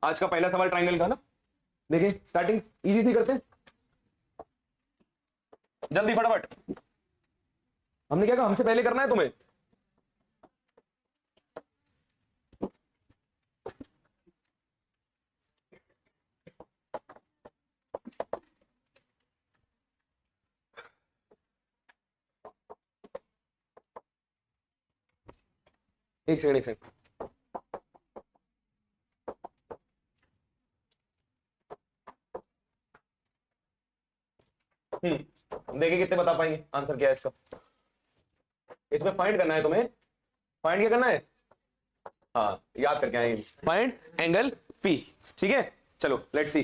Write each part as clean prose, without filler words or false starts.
आज का पहला सवाल ट्रायंगल का ना, देखिए स्टार्टिंग इजी सी करते हैं, जल्दी फटाफट। हमने क्या कहा, हमसे पहले करना है तुम्हें। एक सेकंड एक सेकंड। देखिए कितने बता पाएंगे आंसर क्या है इसका। इसमें फाइंड करना है तुम्हें। फाइंड क्या करना है, हाँ याद करके आएंगे, फाइंड एंगल पी। ठीक है चलो लेट्स सी,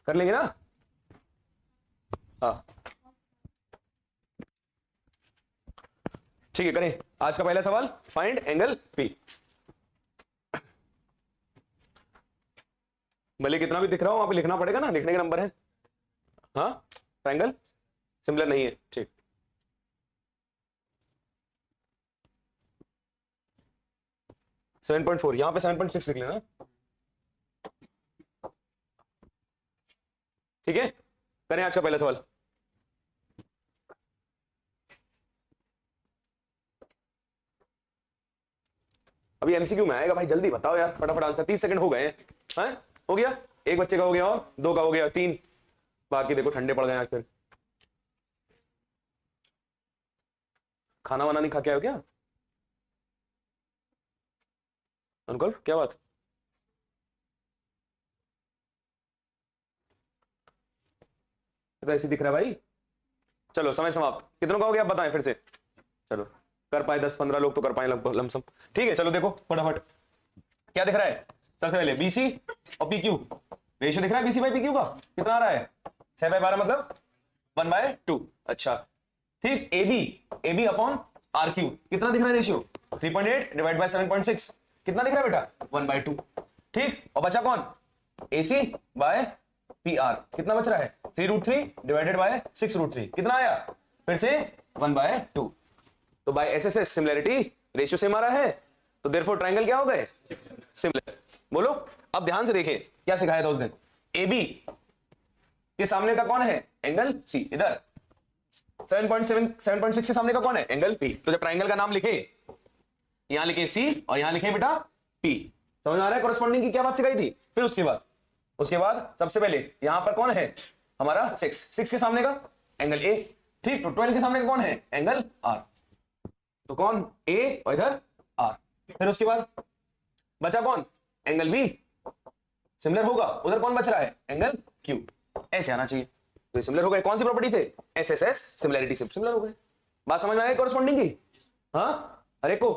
कर लेंगे ना। हाँ ठीक है करें। आज का पहला सवाल फाइंड एंगल पी। भले कितना भी दिख रहा हो वहां पे लिखना पड़ेगा ना, लिखने के नंबर है। हाँ ट्रायंगल सिमिलर नहीं है, ठीक। सेवन 7.4, यहां पे 7.6 लिख लेना। ठीक है करें आज का पहला सवाल। अभी एमसीक्यू में आएगा भाई, जल्दी बताओ यार फटाफट आंसर, 30 सेकंड हो गए हैं। हो गया, एक बच्चे का हो गया और दो का हो गया, तीन बाकी देखो ठंडे पड़ गए आज। फिर खाना वाना नहीं खा के आयो क्या अंकल, क्या बात। तो ऐसे दिख रहा है भाई। चलो समय समाप्त, कितनों का हो गया आप बताएं फिर से। चलो कर पाए 10-15 लोग तो कर पाए लमसम। ठीक है चलो देखो फटाफट क्या दिख रहा है। सबसे पहले बीसी और पी क्यू रेशियो दिख रहा है, बीसी बाई पी क्यू का कितना आ रहा है, 6/12 मतलब 1/2। अच्छा ठीक, A B upon R Q कितना दिख रहा है रेशियो, 3.8 डिवाइड बाय 7.6 कितना दिख रहा है बेटा, 1/2। ठीक और बचा कौन, एसी बाय पी आर कितना बच रहा है, 3√3 डिवाइडेड बाय 6√3 कितना आया, फिर से 1/2। तो by SSS similarity ratio same आ रहा है, तो देयरफॉर ट्रायंगल क्या हो गए, सिमिलर। बोलो अब ध्यान से देखिए क्या सिखाया था उस दिन। ए बी के सामने का कौन है, एंगल सी। इधर 7.6 के सामने का कौन है, एंगल पी। तो जब ट्रायंगल का नाम लिखे, यहां लिखे सी और यहां लिखे बेटा पी। समझ में आ रहा है कोरस्पॉन्डिंग की क्या बात सिखाई थी। फिर उसके बाद सबसे पहले यहां पर कौन है हमारा 6 के सामने का एंगल ए। ठीक, तो 12 के सामने का कौन है, एंगल आर। तो कौन ए और इधर आर। फिर उसके बाद बचा कौन, एंगल बी सिमिलर होगा, उधर कौन बच रहा है, एंगल क्यू। ऐसे आना चाहिए, तो सिमिलर हो गए कौन सी प्रॉपर्टी से, एसएसएस सिमिलरिटी से सिमिलर हो गए। बात समझ में आई कोरस्पॉन्डिंग की, हाँ अरे को।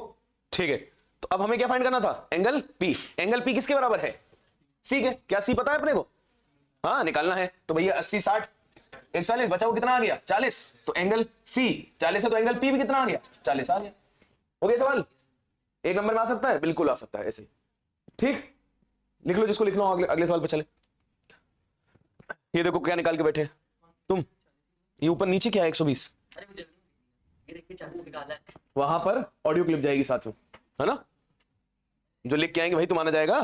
ठीक है तो अब हमें क्या फाइंड करना था, एंगल पी। एंगल पी किसके बराबर है, सी के। क्या सी पता है अपने को, हाँ निकालना है। तो भैया 80 60 140 बचा वो कितना आ गया, 40। तो एंगल सी 40 है, तो एंगल पी भी कितना आ गया, 40 आ गया। हो गया सवाल, एक नंबर में आ सकता है, बिल्कुल आ सकता है ऐसे। ठीक लिख लो जिसको लिखना हो, अगले सवाल पे चले। ये देखो क्या निकाल के बैठे तुम, ये ऊपर नीचे क्या है 120, वहां पर ऑडियो क्लिप जाएगी साथ में, है ना। जो लिख के आएंगे भाई तुम आना जाएगा।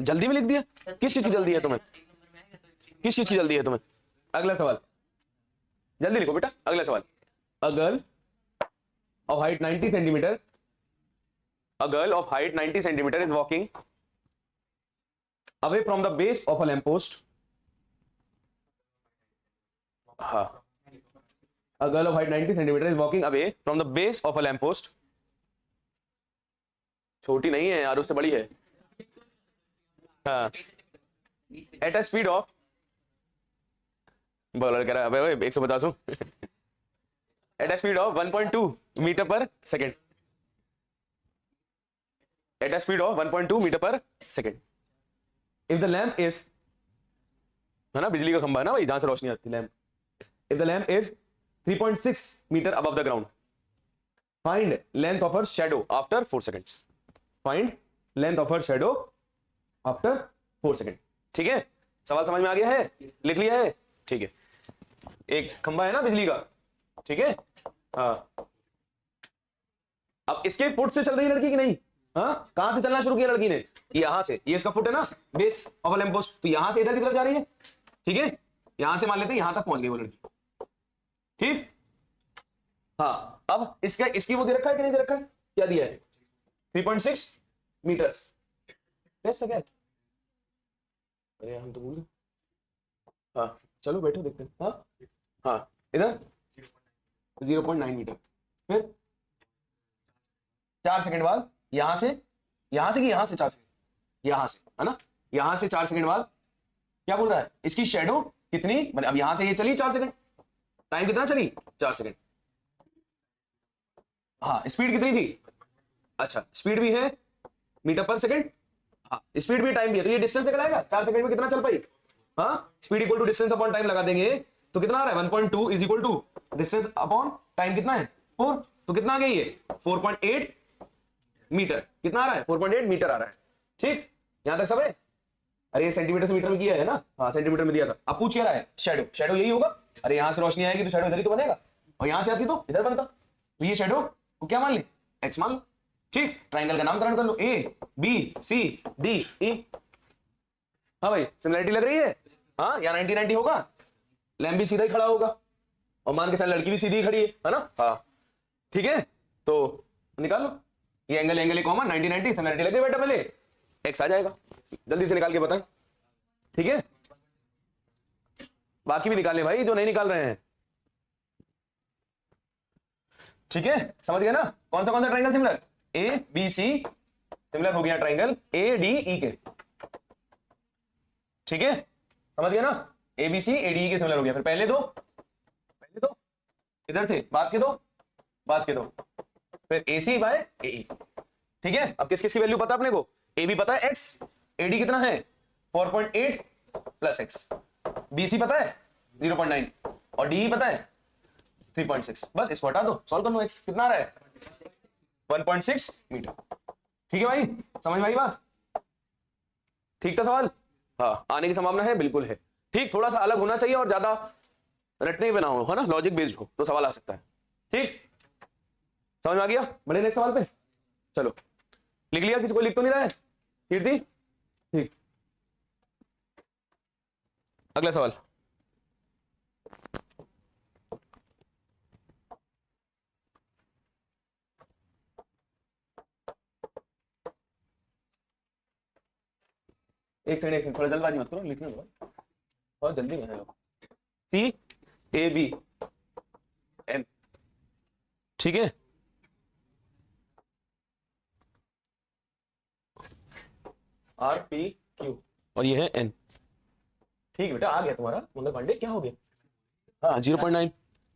जल्दी में लिख दिया, किस चीज की जल्दी है तुम्हें, किस चीज की जल्दी है तुम्हें। अगला सवाल जल्दी लिखो बेटा, अगला सवाल। A girl of height 90 centimetre, a girl of height 90 centimetre is walking away from the base of a lamp post. हाँ, a girl of height 90 centimeter is walking away from the base of a lamp post। छोटी नहीं है यार, उससे बड़ी है। हाँ, at a speed of, bowler कह रहा है अबे 150 हूं। at a speed of 1.2 metre per second, at a speed of 1.2 metre per second. if the lamp is, है ना बिजली का खंभा है ना भाई जहां से रोशनी आती है lamp. if the lamp is 3.6 meter above the ground, find length of her shadow after 4 seconds। find length of her shadow after 4 seconds। ठीक है सवाल समझ में आ गया है, लिख लिया है। ठीक है, एक खंबा है ना बिजली का, ठीक है हाँ, अब इसके फुट से चल रही है लड़की की नहीं, हाँ कहां से चलना शुरू किया लड़की ने, यहां से, ये इसका फुट है ना बेस ऑफ लैंप पोस्ट, तो यहां से इधर की तरफ जा रही है, ठीक है, यहां से मान लेते हैं यहां तक पहुंच गई वो लड़की, ठीक। हाँ अब इसका इसकी वो दे रखा है कि नहीं दे रखा है, क्या दिया है 3.6 मीटर्स, कैसे क्या, अरे हम तो भूल गए, हाँ चलो बैठो देखते हैं, हाँ हाँ इधर 0.9 मीटर, फिर 4 सेकंड बाद यहां से कि यहां से 4 सेकंड, यहां से है ना, यहां से 4 सेकंड बाद क्या बोल रहा है, इसकी शेडो कितनी, मतलब अब यहां से ये चली 4 सेकंड, टाइम कितना चली 4 सेकंड, हाँ स्पीड कितनी थी, अच्छा स्पीड भी है मीटर पर सेकंड, हाँ स्पीड भी टाइम भी है, तो ये डिस्टेंस निकलाएगा 4 सेकंड में कितना चल पाई, हाँ speed equal to distance upon time लगा देंगे तो कितना आ रहा है 1.2 is equal to distance upon time कितना है 4, तो कितना आ गया ये 4.8 मीटर, कितना आ रहा है 4.8 मीटर आ रहा है, ठीक यहां तक सब है, अरे ये सेंटीमीटर से मीटर में किया है ना, हाँ सेंटीमीटर में दिया था, अब पूछ क्या रहा है शेडो, शेडो यही होगा, अरे यहां से रोशनी आएगी तो शेडो इधर ही तो बनेगा, और यहां से आती तो इधर बनता, तो ये शेडो को क्या मान ले एक्स मान लो, ठीक ट्राइंगल का नामकरण कर लो A B C D E, हाँ भाई सिमिलरिटी लग रही है, हाँ यहाँ 90-90 होगा, लैम्प भी सीधा ही खड़ा होगा, और मान के साथ लड़की भी सीधी खड़ी है ना, हाँ ठीक है, तो निकाल लो ये एंगल एंगल कॉमन 90-90 सिमिलरिटी लग गई बेटा, पहले एक्स आ जाएगा, जल्दी से निकाल के बताएं, ठीक है, बाकी भी निकालें भाई जो नहीं निकाल रहे हैं, ठीक है समझ गए ना, कौन सा triangle similar, A B C similar हो गया ट्राइंगल ए डी ई के, ठीक है समझ गए ना, ए B C A D E के सिमिलर हो गया, फिर पहले दो इधर से बाद के दो फिर ए सी बाय ए ई, ठीक है, अब किस किस की वैल्यू पता अपने को, ए बी पता है एक्स, ए डी कितना है 4.8 प्लस एक्स, बी सी पता है 0.9 और डी ई पता है 3.6, बस इसको हटा दो सॉल्व कर लो, एक्स कितना आ रहा है 1.6 मीटर, ठीक है भाई समझ में आई बात, ठीक था सवाल, हाँ आने की संभावना है बिल्कुल है, ठीक थोड़ा सा अलग होना चाहिए और ज्यादा रटने बना हो है ना, लॉजिक बेस्ड हो तो सवाल आ सकता है, ठीक समझ में आ गया, बढ़े नेक्स्ट सवाल पे, चलो लिख लिया, किसी को लिख तो नहीं रहा है कीर्ति, ठीक अगला सवाल, एक सेकंड थोड़ा जल्दबाजी मत करो, लिखने दो बहुत जल्दी बना लो, सी ए बी एन, ठीक है आर पी क्यू और ये है एन, ठीक बेटा आ गया तुम्हारा मंगल पांडे, क्या हो गया, हाँ 0.9,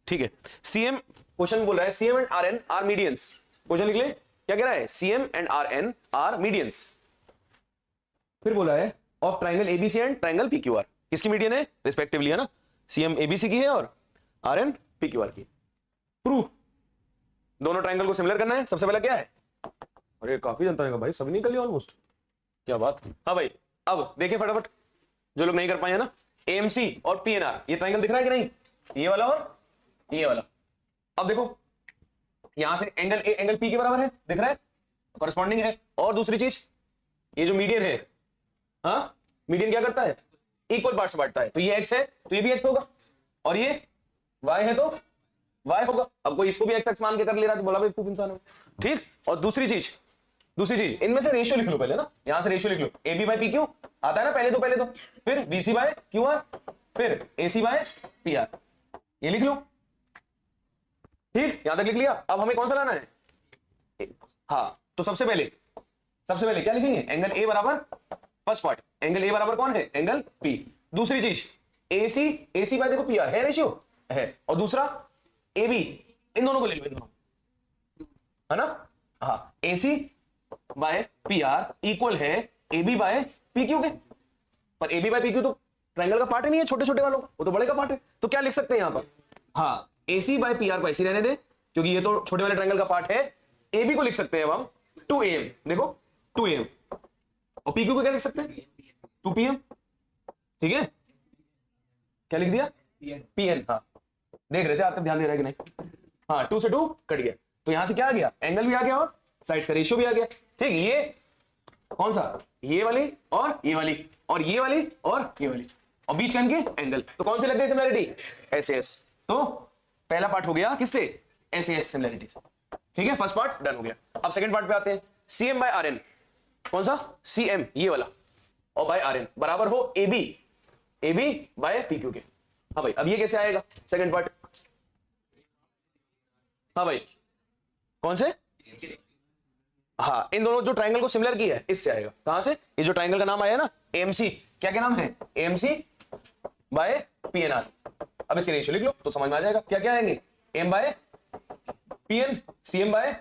ठीक है, सीएम क्वेश्चन बोल रहा है CM and R N are medians, question लिख ले क्या कह रहा है, CM and R N are medians, फिर बोला है of triangle ABC and triangle PQR, किसकी मीडियन है रिस्पेक्टिवली है ना, सीएम एबीसी की है और आर एन पीक्यूआर की, प्रूफ दोनों ट्राइंगल को सिमिलर करना है, सबसे पहला क्या है, अरे काफी जनता है भाई, सभी निकल लिया ऑलमोस्ट, क्या बात, हाँ भाई अब देखें फटाफट जो लोग नहीं कर पाए ना, एएमसी और पीएनआर, ये ट्राइंगल दिख रहा है कि नहीं, ये वाला और ये वाला, अब देखो यहां से एंगल ए एंगल पी के बराबर है, दिख रहा है कॉरेस्पॉन्डिंग है, और दूसरी चीज ये जो मीडियन है, हाँ मीडियन क्या करता है इक्वल पार्ट से बांटता है, तो ये एक्स है तो ये भी एक्स होगा, और ये वाई है तो वाई होगा, अब कोई इसको भी एक्स एक्स मान के कर ले रहा है तो बोला भाई खूब इंसान है, ठीक, और दूसरी चीज इनमें से रेशियो लिख लो पहले ना, यहां से रेशियो लिख लो, A B by P Q आता है ना पहले दो फिर B C by Q R फिर A C by P R, ये लिख लो, ठीक यहां तक लिख लिया, अब हमें कौन सा लाना है, हाँ तो सबसे पहले क्या लिखेंगे, एंगल ए बराबर फर्स्ट पार्ट, एंगल ए बराबर कौन है एंगल पी, दूसरी चीज एसी बाय देखो पी आर है रेशियो है, और दूसरा ए बी, इन दोनों को ले लो, इन दोनों है ना, हाँ AC by P R equal है A B by P Q के, पर A B by P Q तो ट्राइंगल का पार्ट ही नहीं है, छोटे छोटे वालों वो तो बड़े का पार्ट है, तो क्या लिख सकते हैं यहां पर, हाँ एसी बाय पी आर को ऐसे रहने दे क्योंकि ये तो छोटे वाले ट्राइंगल का पार्ट है, ए बी को लिख सकते हैं अब हम 2am, देखो 2am, और पी क्यू को क्या लिख सकते हैं 2pm, ठीक है, क्या लिख दिया pn, हाँ देख रहे थे आप तक ध्यान दे रहा है कि नहीं, हाँ 2 से 2 कट गया, तो यहां से क्या आ गया, एंगल भी आ गया और साइड्स का रेशियो भी आ गया। ठीक, ये कौन सा, ये वाली और ये वाली और ये वाली और ये वाली और बीच के एंगल, तो कौन सी लग गई सिमिलरिटी, एसएस। तो पहला पार्ट हो गया किससे, एसएस सिमिलरिटी से। ठीक है, फर्स्ट पार्ट डन हो गया। अब सेकंड पार्ट पे आते हैं। सीएम बाय आरएन, कौन सा, सीएम ये वाला, और बाय आरएन बराबर हो एबी, एबी बाय पीक्यू के। हाँ भाई, अब ये कैसे आएगा सेकंड पार्ट, हाँ भाई कौन से, हाँ इन दोनों जो ट्राइंगल को सिमिलर किया है इससे आएगा। कहां से, ये जो ट्राइंगल का नाम आया ना एएमसी, क्या क्या नाम है, एएमसी बाय पीएनआर। अब इसके रेशियो लिख लो तो समझ में आ जाएगा क्या क्या आएंगे, M by PN, CM by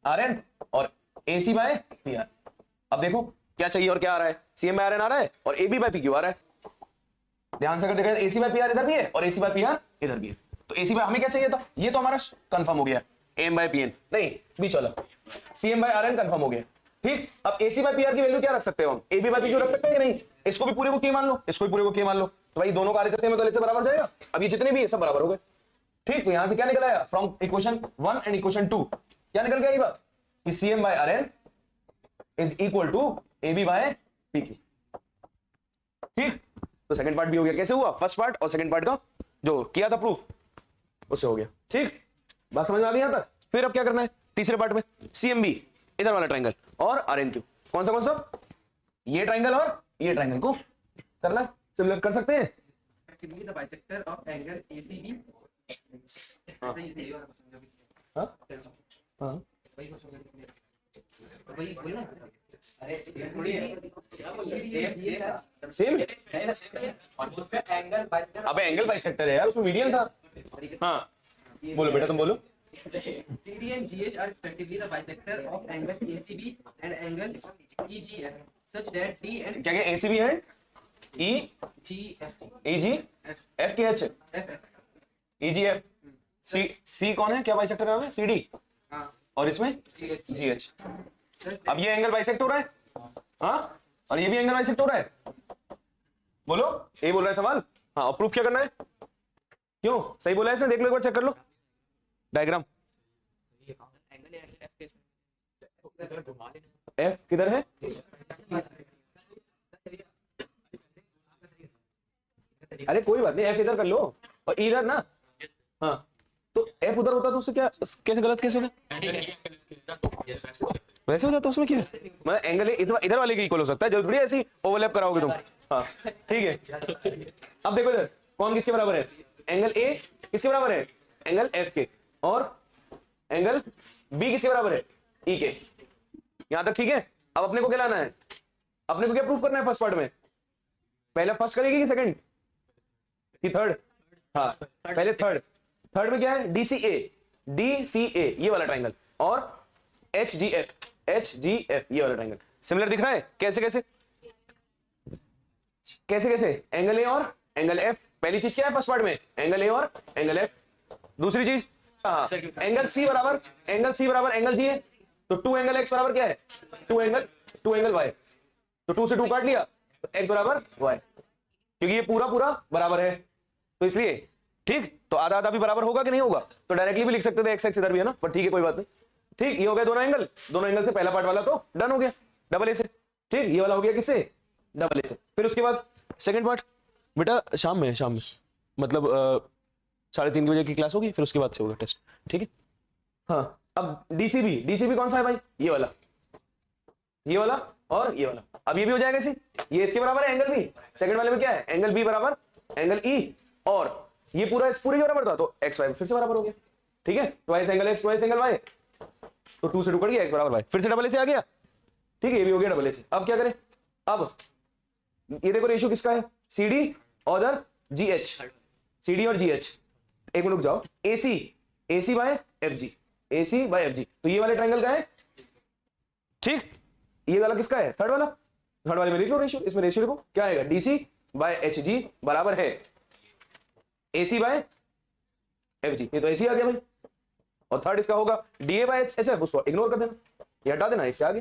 RN और एसी बाय पीआर। अब देखो क्या चाहिए और क्या आ रहा है, सीएम बाय आरएन आ रहा है और एबी बाय पीक्यू आ रहा है। ध्यान से अगर देखा एसी बाय पीआर इधर भी है और एसी बाय पीआर इधर भी है, तो एसी बाय हमें क्या चाहिए था, ये तो हमारा कंफर्म हो गया, एम बाय पीएन नहीं बीच वाला, सीएम बाय आरएन कंफर्म हो गया। ठीक, अब एसी बाय पीआर की वैल्यू क्या रख सकते हो हम, एबी बाय पीक्यू रख सकते हैं कि नहीं, इसको भी पूरे को के मान लो, इसको भी पूरे को के मान लो, तो भाई दोनों का आरएचएस सेम है तो एलएचएस बराबर जाएगा। अब ये जितने भी है सब बराबर हो गए। ठीक, तो यहां से क्या निकल आया, फ्रॉम इक्वेशन 1 एंड इक्वेशन 2 क्या निकल गया ये बात कि CM by RN is equal to AB by PQ. ठीक, तो सेकंड पार्ट भी हो गया। कैसे हुआ, फर्स्ट पार्ट और सेकंड पार्ट का जो किया था प्रूफ उससे हो गया। ठीक, बात समझ में आ गई यहां तक। फिर अब क्या करना है तीसरे पार्ट में, सीएमबी इधर वाला ट्राइंगल और आरएनक्यू, कौन सा, ये ट्राइंगल और ये ट्राइंगल को करना सिमिलर कर सकते हैं। Bisector of angle ACB. हां हां वही ना, अरे थोड़ी सेम, उससे एंगल बाइसेक्टर, अबे एंगल बाइसेक्टर है यार, उसमें मीडियन था। हां बोलो बेटा, तुम बोलो। CD and GH are respectively the bisector of angle ACB and angle EGF such that D and क्या क्या ACB है, E GF EG F के H F EGF C कौन है, क्या बाइसेक्टर का नाम है, CD हां और इसमें GH। अब ये एंगल बाइसेक्ट हो रहा है, हाँ और ये भी एंगल बाइसेक्ट हो रहा है, बोलो ये बोल रहा है सवाल। हाँ, और प्रूफ क्या करना है, क्यों सही बोला है इसने, देख लो एक बार चेक कर लो डायग्राम। F किधर है, अरे कोई बात नहीं, F इधर कर लो और इधर ना, हाँ तो F उधर होता तो उससे क्या, कैसे गलत कैसे होगा, वैसे हो जाता उसमें क्या है, मतलब एंगल इधर वाले के इक्वल हो सकता है, जरूरी है ऐसी ओवरलैप कराओगे तुम। हाँ ठीक है, अब देखो इधर कौन किसके बराबर है, एंगल A किसके बराबर है, एंगल F के, और एंगल B किसके बराबर है, E के। यहां तक ठीक है। अब अपने को क्या लाना है, अपने को क्या प्रूफ करना है फर्स्ट पार्ट में, पहले फर्स्ट करेगी कि सेकंड कि थर्ड, हाँ पहले थर्ड में क्या है, DCA ये वाला ट्राइंगल और HGF ये वाला ट्राइंगल सिमिलर दिख रहा है। कैसे कैसे कैसे कैसे, एंगल A और एंगल F, पहली चीज क्या है फर्स्ट पार्ट में, एंगल A और एंगल F। दूसरी चीज हाँ, एंगल C बराबर एंगल G है, तो 2 एंगल X बराबर क्या है, 2 एंगल Y, तो 2 से 2 काट लिया तो X बराबर Y, क्योंकि ये पूरा बराबर है तो इसलिए। ठीक, तो आधा आधा भी बराबर होगा कि नहीं होगा, तो डायरेक्टली भी लिख सकते थे, x इधर भी है ना, पर ठीक है कोई बात नहीं। ठीक, ये हो गया दोनों एंगल से पहला पार्ट वाला तो डन हो गया डबल ए से। ठीक, ये वाला हो गया किससे, डबल ए से। फिर उसके बाद सेकंड पार्ट बेटा शाम में मतलब 3:30 बजे की क्लास होगी, फिर उसके बाद से होगा टेस्ट। ठीक है, हाँ अब डीसीबी कौन सा है भाई, ये वाला और ये वाला। अब ये भी हो जाएगा इसी, ये इसके बराबर है एंगल बी, सेकंड वाले में क्या है, एंगल बी बराबर एंगल ई, और ये पूरा इस पूरे के बराबर था तो एक्स वाई फिर से बराबर हो गया। ठीक है, twice angle X twice angle Y, तो 2 से 2 कट गया, एक्स बराबर वाई, फिर से डबल ए से आ गया। ठीक है, ये भी हो गया डबल ए से। अब क्या करें, अब ये देखो रेशियो किसका है, CD और GH, CD और GH। एक मिनट रुक जाओ, AC बाय FG, तो ये वाले ट्राइंगल का है। ठीक, ये वाला किसका है, थर्ड वाले में लिख लो रेशियो, इसमें रेशियो लिखो क्या आएगा, DC बाय HG बराबर है AC बाय FG, ये तो AC आ गया भाई। और थर्ड इसका होगा DA बाय HF, उसको इग्नोर कर देना, ये हटा देना, इससे आगे।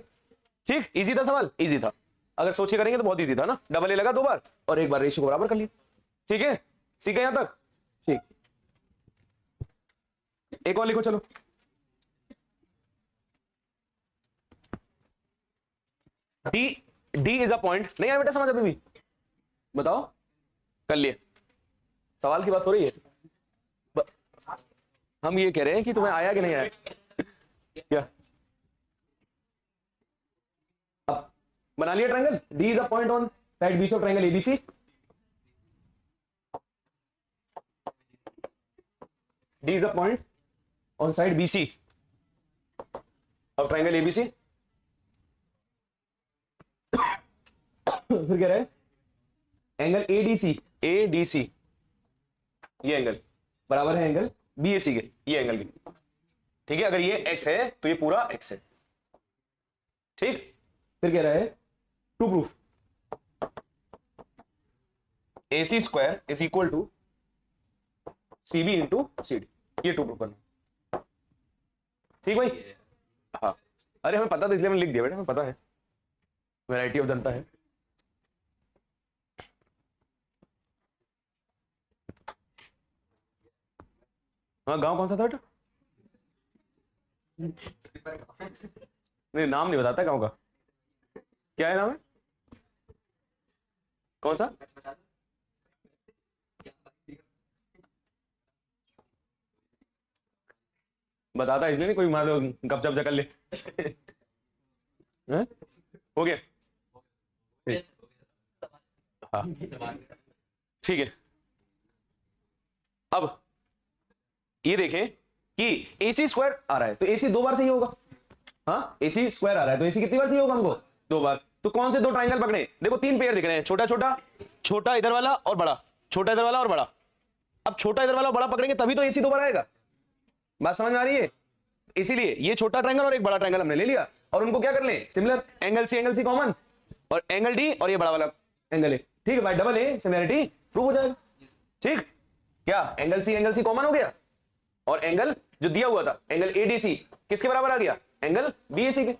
ठीक, इजी था सवाल, इजी था, अगर सोच के करेंगे तो बहुत इजी था ना, डबल ए लगा 2 बार और 1 बार रेशियो को बराबर कर लिया। ठीक है, सीखा यहां तक। ठीक, एक और लिखो चलो, D D is a point. नहीं आया बेटा समझ अभी भी? बताओ, कर लिए? सवाल की बात हो रही है। हम ये कह रहे हैं कि तुम्हें आया कि नहीं आया क्या? अब बना लिया triangle. D is a point on side BC of triangle ABC. D is a point on side BC of triangle ABC. फिर कह रहे हैं एंगल एडीसी, एडीसी ये एंगल बराबर है एंगल बीएसी के, ये एंगल की। ठीक है, अगर ये एक्स है तो ये पूरा एक्स है। ठीक, फिर कह रहा है to proof AC square is equal to CB into CD। ये टू प्रूफ करना। ठीक भाई? हाँ, अरे हमें पता था इसलिए मैंने लिख दिया बेटा, हमें पता है, वैरायटी ऑफ जनता है। हाँ, गांव कौन सा था बेटा? नहीं, नाम नहीं बताता गांव का। क्या है नाम है? कौन सा? बताता इसलिए नहीं कोई मान लो गपशप कर ले। हैं? हो गया? हाँ ठीक है। अब ये देखें कि AC स्क्वायर आ रहा है तो AC दो बार चाहिए होगा। हाँ, AC स्क्वायर आ रहा है तो AC कितनी बार चाहिए होगा हमको? दो बार। तो कौन से दो ट्राइंगल पकड़े? देखो तीन पेयर दिख रहे हैं, छोटा छोटा, छोटा इधर वाला और बड़ा, छोटा इधर वाला और बड़ा। अब छोटा इधर वाला और बड़ा पकड़ेंगे तभी तो AC दो बार आएगा। बात समझ में आ रही है? इसीलिए ये छोटा ट्रायंगल और एक बड़ा ट्रायंगल हमने ले लिया और उनको क्या कर ले? सिमिलर। एंगल सी कॉमन और एंगल D और ये बड़ा वाला एंगल है। ठीक है भाई, डबल ए सिमिलरिटी प्रूव हो जाएगा। ठीक, क्या एंगल सी कॉमन हो गया और एंगल जो दिया हुआ था एंगल ADC किसके बराबर आ गया? एंगल BAC के।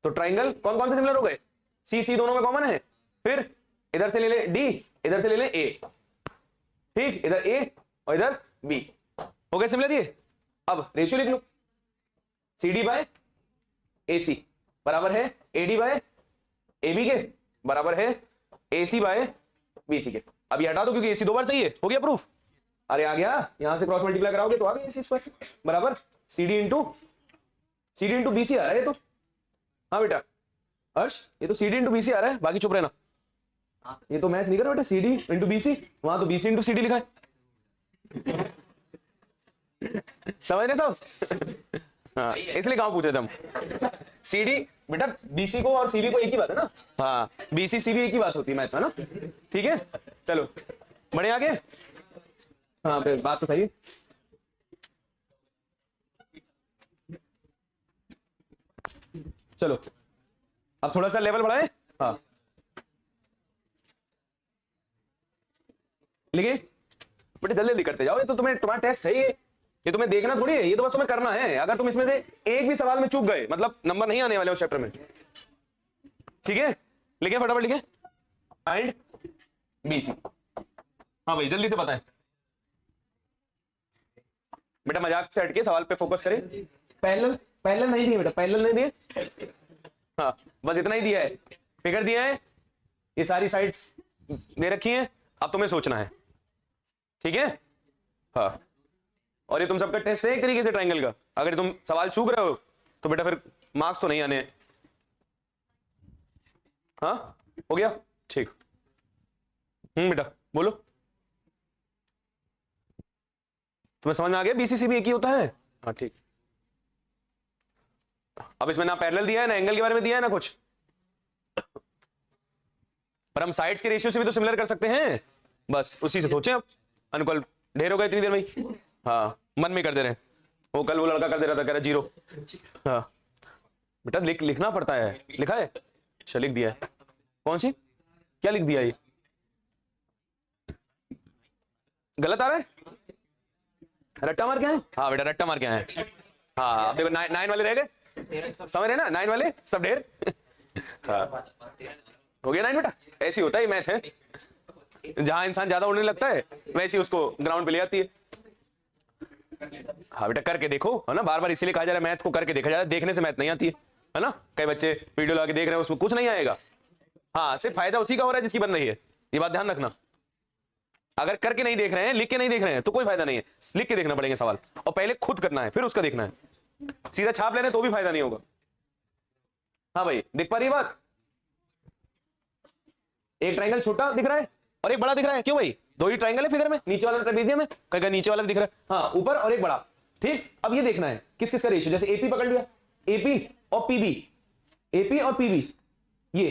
तो ट्राइंगल कौन कौन से सिमिलर हो गए? C दोनों में कॉमन है। फिर इधर से ले ले D, इधर से ले ले A। ठीक, इधर A और इधर B हो गए सिमिलर। ये अब रेशियो लिख लो, CD बाय AC बराबर है AD बाय AB के, बराबर है AC बाय BC के। अब ये हटा दो क्योंकि AC दो बार चाहिए। हो गया प्रूफ? अरे आ गया, यहां से क्रॉस मल्टीप्लाई कराओगे तो आ गया AC स्क्वायर बराबर CD इंटू BC आ रहा है ये तो। हाँ बेटा हर्ष, ये तो CD इंटू BC आ रहा है, बाकी चुप रहना। ये तो मैच नहीं कर बेटा, CD इंटू BC, वहां तो BC इंटू CD लिखा है। समझ रहे सब? हाँ, इसलिए कहां पूछे थे हम। CD बेटा BC को और CB को एक ही बात है ना। हाँ, BC CB एक ही बात होती है मैथ में ना। ठीक है, चलो बढ़े आगे। हाँ फिर बात तो सही है। चलो अब थोड़ा सा लेवल बढ़ाए। हाँ लिखे बेटे, जल्दी जल्दी करते जाओ, ये तो तुम्हारा टेस्ट है ये तुम्हें देखना थोड़ी है, ये तो बस तुम्हें करना है। अगर तुम इसमें से एक भी सवाल में चूक गए मतलब नंबर नहीं आने वाले उस चैप्टर में। ठीक है, लिखे फटाफट लिखे। Find BC। हाँ भाई जल्दी से बताएं बेटा, मजाक से हटके सवाल पे फोकस करें। पैरेलल नहीं दिए बेटा, पैरेलल नहीं दिए। हाँ बस इतना ही दिया है, फिगर दिया है, ये सारी साइड्स दे रखी हैं, अब तुम्हें सोचना है। ठीक है, हाँ और ये तुम सबका टेस्ट है एक तरीके से ट्रायंगल का। अगर तुम सवाल चूक रहे हो तो बेटा फिर मार्क्स तो नहीं आने हैं। हाँ हो गया, ठीक। बेटा बोलो, तुम्हें समझ में आ गया? BCC भी एक ही होता है। हाँ ठीक। अब इसमें ना पैरेलल दिया है ना एंगल के बारे में दिया है ना कुछ, पर हम साइड्स के रेशियो से भी तो सिमिलर कर सकते हैं। बस उसी से सोचें। अब अनुकूल ढेर हो गए इतनी देर में। हाँ मन में कर दे रहे हैं, वो कल वो लड़का कर दे रहा था, कह रहा 0। हाँ बेटा लिखना पड़ता है। लिखा है? अच्छा लिख दिया है। कौन सी? क्या लिख दिया? ये गलत आ रहा है, रट्टा मार क्या है? हाँ बेटा रट्टा मार क्या है। हाँ अब देखो 9 वाले रह गए, समझ रहे ना? 9 वाले सब ढेर। हाँ हो गया 9 बेटा। ऐसी होता है मैथ है, जहां इंसान ज्यादा उड़ने लगता है वैसे उसको ग्राउंड पे ले आती है। हाँ बेटा करके देखो, है ना, बार बार इसीलिए कहा जा रहा है मैथ को करके देखा जा रहा है, देखने से मैथ नहीं आती है। है ना। कई बच्चे वीडियो लगा के देख रहे हैं, उसमें कुछ नहीं आएगा। हाँ, सिर्फ फायदा उसी का हो रहा है जिसकी बन रही है, ये बात ध्यान रखना। अगर करके नहीं देख रहे हैं, लिख के नहीं देख रहे हैं, तो कोई फायदा नहीं है। लिख के देखना पड़ेंगे सवाल, और पहले खुद करना है, फिर उसका देखना है। सीधा छाप लेने तो भी फायदा नहीं होगा। हाँ भाई, दिख पा रही है बात? एक ट्रायंगल छोटा दिख रहा है और एक बड़ा दिख रहा है, क्यों भाई? दो ही ट्रायंगल है फिगर में, नीचे वाला ट्रेपेजियम है, कहीं नीचे वाला दिख रहा है, हाँ ऊपर और एक बड़ा। ठीक, अब ये देखना है किस किस का रेशियो। जैसे एपी पकड़ लिया, एपी और पीबी, एपी और पीबी, ये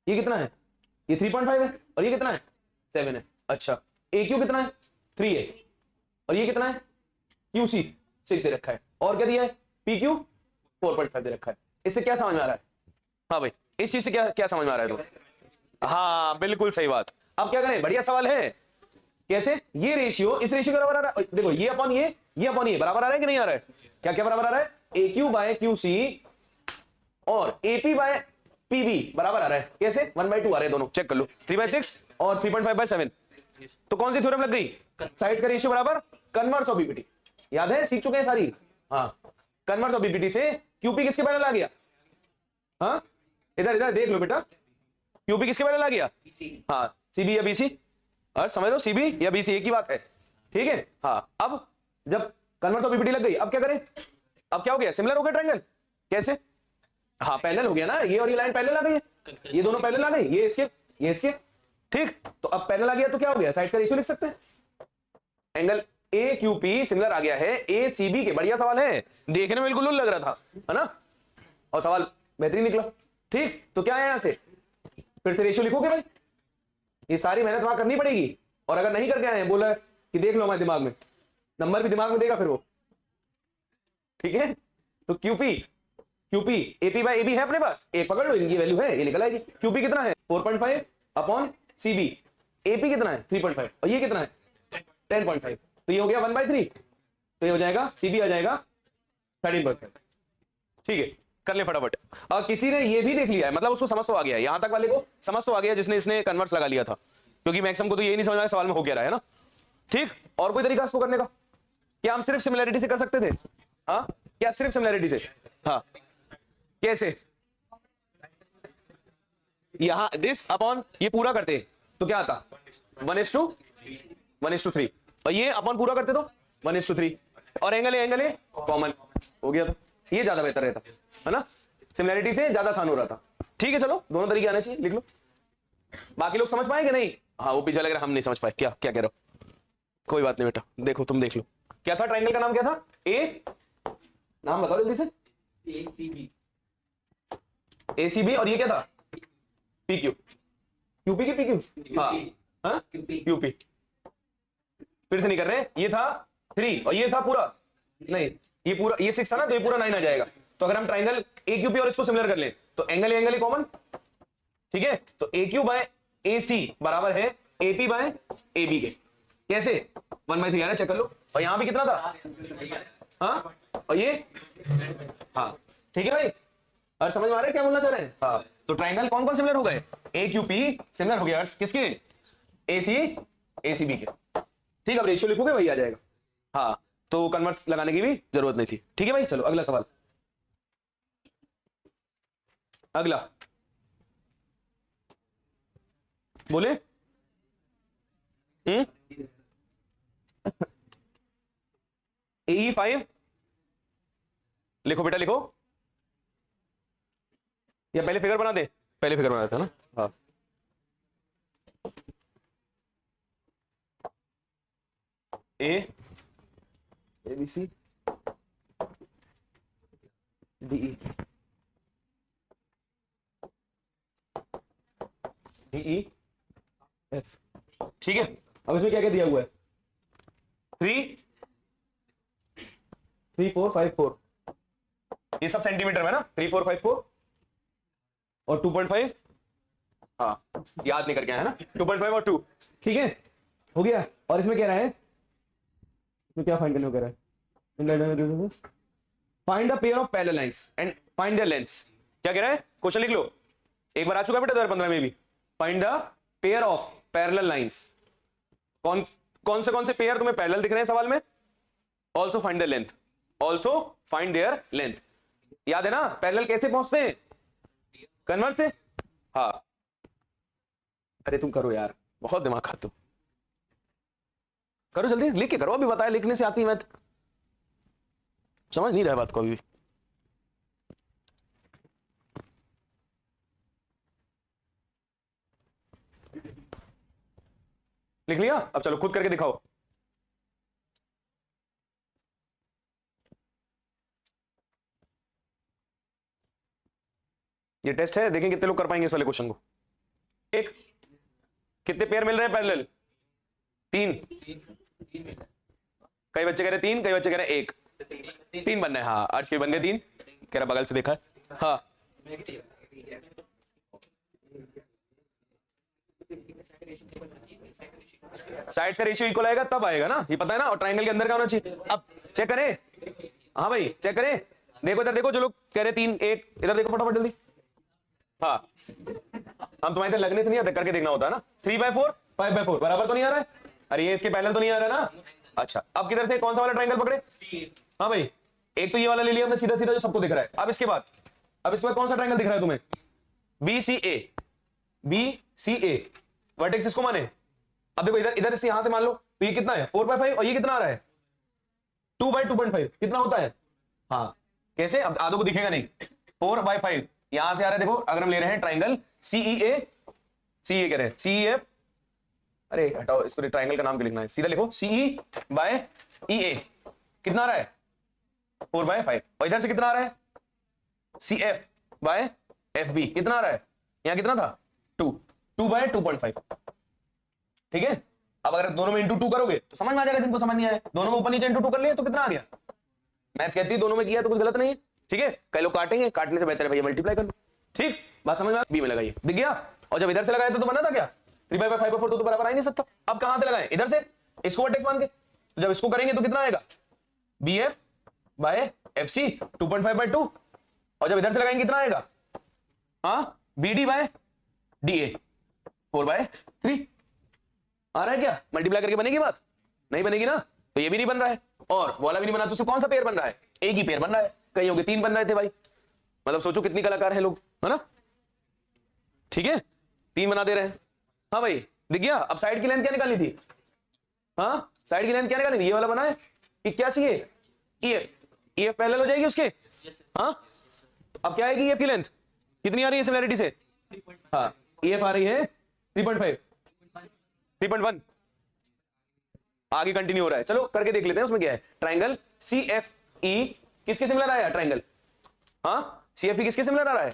कितना है? ये 3.5 है, और ये कितना है? 7 है। अच्छा, ए क्यू कितना है? 3 है, और ये कितना है? क्यूसी 6 दे रखा है, और क्या दिया है? पी क्यू 4.5 दे रखा है। इससे क्या समझ में आ रहा है? हाँ भाई, इस चीज से क्या क्या समझ में आ रहा है तो? हाँ बिल्कुल सही बात। अब क्या करें? बढ़िया सवाल है। कैसे? ये रेशियो इस रेशियो के बराबर आ रहा है। देखो, ये अपॉन ये बराबर आ रहा है कि नहीं आ रहा है? क्या क्या बराबर आ रहा है? ए क्यू बाय क्यू सी और एपी बाय पीबी बराबर आ रहा है। कैसे? 1/2 आ रहे हैं दोनों, चेक कर लो। 3/6 और 3.5/7। तो कौन सी थ्योरम लग गई? साइड का रेशियो बराबर कन्वर्स ऑफ बीपीटी। याद है, सीख चुके हैं सारी। हाँ, कन्वर्स ऑफ बीपीटी से क्यूपी किसके पैरेलल आ गया? हाँ, इधर इधर देख लो बेटा, क्यूपी किसके पैरेलल आ गया? हाँ, सीबी या बीसी। और समझ लो, सीबी या बीसी एक ही बात है। ठीक है। हाँ, अब जब कन्वर्स ऑफ बीपीटी लग गई, अब क्या करें? अब क्या हो गया? सिमिलर हो गया ट्रायंगल। कैसे? हाँ, पैरेलल हो गया ना, ये और ये लाइन पैरेलल आ गई है, ये दोनों पैरेलल आ गई, ये इसके। ठीक, तो अब पैरेलल आ गया तो क्या हो गया? साइड का रेशियो लिख सकते हैं। Angle A Q P similar आ गया है ए सी बी के। बढ़िया सवाल है, देखने में बिल्कुल लग रहा था, है ना, और सवाल बेहतरीन निकला। ठीक, तो क्या है यहां से? फिर से रेशियो लिखोगे भाई, ये सारी मेहनत वहां करनी पड़ेगी। और अगर नहीं करके आए, बोला कि देख लो हमारे दिमाग में, नंबर भी दिमाग में देगा फिर वो। ठीक है, तो क्यूपी एपी बाय एबी है अपने पास, एक पकड़ लो, इनकी वैल्यू है, ये निकल आएगी। क्यूपी कितना है? 4.5 अपॉन सीबी। एपी कितना है? 3.5, और ये कितना है? 10.5। तो ये हो गया 1/3, तो ये हो जाएगा सीबी आ जाएगा 13.5। ठीक है, कर ले फटाफट। और किसी ने ये भी देख लिया है, मतलब उसको समझ तो आ गया है, यहां तक वाले को समझ तो आ गया जिसने इसने कन्वर्स लगा लिया था, क्योंकि मैक्सिमम को तो यही नहीं समझ में आया सवाल में हो क्या रहा है ना। ठीक, और कोई तरीका इसको करने का? क्या हम सिर्फ सिमिलैरिटी से कर सकते थे? हाँ, क्या सिर्फ सिमिलैरिटी से? हाँ, कैसे? यहां दिस अपॉन ये पूरा करते तो क्या आता? 1:3, और ये अपॉन पूरा करते तो 1:3, और एंगल है कॉमन हो गया, तो ये ज्यादा बेहतर रहता, है ना, सिमिलैरिटी से ज्यादा आसान हो रहा था। ठीक है, चलो दोनों तरीके आने चाहिए, लिख लो। बाकी लोग समझ पाएंगे नहीं? हाँ, वो पीछे लग रहा, हम नहीं समझ पाए, क्या क्या कह रहे हो? कोई बात नहीं बेटा, देखो तुम देख लो। क्या था ट्रायंगल का नाम? क्या था? ए, नाम बताओ जल्दी से। एसीबी, और ये क्या था? पीक्यू। क्यूपी की पीक्यू, हाँ क्यूपी। फिर से नहीं कर रहे, ये था 3 और ये था पूरा, नहीं ये पूरा, ये 6 था ना, तो ये पूरा 9 आ जाएगा। तो अगर हम ट्रायंगल ए क्यू पी और इसको सिमिलर कर लें तो एंगल ही कॉमन। ठीक है, तो ए क्यू बाय ए सी बराबर है एपी बाय ए बी के। कैसे? 1/3 आ रहा है, चेक कर लो। और यहां भी कितना था? हाँ, और ये, हाँ ठीक है भाई, और समझ में आ रहा है क्या बोलना चाह रहे हैं? हाँ, तो ट्रायंगल कौन कौन सिमिलर हो गए? ए क्यू पी सिमिलर हो गया किसके? ए सी बी के। ठीक, अब रेशियो लिखोगे वही आ जाएगा। हाँ, तो कन्वर्स लगाने की भी जरूरत नहीं थी। ठीक है भाई, चलो अगला सवाल। अगला बोले AE5 लिखो बेटा, लिखो, या पहले फिगर बना दे? पहले फिगर बना देता है ना। हाँ, ABC DE DEF। ठीक है, अब इसमें क्या क्या दिया हुआ है? 3 4 5 4, ये सब सेंटीमीटर में ना, 3 4 5 4 और 2.5, हाँ याद नहीं करके आया है ना, 2.5 और 2। ठीक है, हो गया। और इसमें कह रहा है, इसमें क्या फाइंड करने को कह रहा है? Find the pair of parallel lines and find their lengths. क्या कह रहा है? क्वेश्चन लिख लो, एक बार आ चुका बेटा 2015 में भी। Find the pair of parallel lines, कौन से पेयर तुम्हें पैरेलल दिख रहे हैं सवाल में? Also find there length, also find there length. याद है ना, पैरेलल कैसे पहुंचते हैं, कन्वर्स से। हाँ अरे तुम करो यार, बहुत दिमाग खाते हो, करो जल्दी, लिख के करो, अभी बताया लिखने से आती है मैथ, समझ नहीं रहा बात को अभी भी। लिख लिया, अब चलो खुद करके दिखाओ। ये टेस्ट है, देखें कितने लोग कर पाएंगे इस वाले क्वेश्चन को। एक, कितने पेयर मिल रहे हैं पैरेलल, 3, कई बच्चे कह रहे 3, कई बच्चे कह रहे 1, 3 बनना है। हाँ अर्ज के बन गए 3, कह रहा बगल से देखा है। हाँ साइड्स का रेशियो इक्वल आएगा तब आएगा ना, ये पता है ना, और ट्राइंगल के अंदर का होना चाहिए। अब चेक करें, हाँ भाई चेक करें, देखो इधर देखो, जो लोग कह रहे 3 1, इधर देखो फटाफट जल्दी। हाँ हम तुम्हारे इधर लगने से नहीं आता, करके देखना होता है ना। 3/4 5/4 बराबर तो नहीं आ रहा है, अरे ये इसके पैरेलल तो नहीं आ रहा है ना। अच्छा अब किधर से कौन सा वाला ट्राइंगल पकड़े, हाँ भाई एक तो ये वाला ले लिया हमने सीधा सीधा जो सबको दिख रहा है। अब इसके बाद कौन सा ट्राइंगल दिख रहा है तुम्हें, BCA, BCA वर्टेक्स इसको माने। अब देखो इधर इधर से यहां से मान लो, तो ये कितना है 4/5 और ये कितना आ रहा है 2/2.5, कितना होता है। हाँ कैसे, अब आधो को दिखेगा नहीं, 4/5 यहां से आ रहा है। देखो अगर हम ले रहे हैं ट्राइंगल CEA, CEA कह रहे हैं CEF, अरे हटाओ इसको, ट्राइंगल का नाम क्या लिखना है, सीधा लिखो CE/EA, कितना आ रहा है 4/5, और इधर से कितना आ रहा है CF/FB, कितना आ रहा है, यहां कितना था 2/2.5, ठीक है। अब अगर दोनों में इंटू 2 करोगे तो समझ में आ जाएगा, जिनको समझ नहीं आया, दोनों में ऊपर नीचे इंटू 2 कर लिया तो कितना आ गया। मैथ्स कहती है दोनों में किया तो कुछ गलत नहीं है, ठीक है। कई लोग काटेंगे, काटने से बेहतर है भैया मल्टीप्लाई कर लो, ठीक, बात समझ में, बी में लगाइए, दिख गया। और जब इधर से लगाया तो बना था क्या 3/5/4, तो बराबर आ ही नहीं सकता। अब कहां से लगाएं, इधर से, इसको वर्टेक्स मान के, तो जब इसको करेंगे तो कितना आएगा BF/FC 2.5/2, और जब इधर से लगाएंगे कितना आएगा, हाँ BD/DA 4/3 आ रहा है क्या, मल्टीप्लाई करके बनेगी बात, नहीं बनेगी ना, तो ये भी नहीं बन रहा है और वाला भी नहीं बना, तो उससे कौन सा पेयर बन रहा है, एक ही पेयर बन रहा है, कईयों के 3 बन रहे थे भाई, मतलब सोचो कितनी कलाकार है लोग, है ना, ठीक है 3 बना दे रहे हैं। हाँ भाई दिख गया। अब साइड की लेंथ क्या निकाली थी, हाँ साइड की लेंथ क्या निकाली थी, ये वाला बना है कि क्या चाहिए EF पैरेलल हो जाएगी उसके, हाँ अब क्या आएगी EF की लेंथ कितनी आ रही है सिमिलैरिटी से, हाँ EF आ रही है 3.5 3.1, आगे कंटिन्यू हो रहा है, चलो करके देख लेते हैं उसमें क्या है। ट्राइंगल CFE किसके सिमिलर आया ट्राइंगल, हाँ CFE किसके सिमिलर आ रहा है,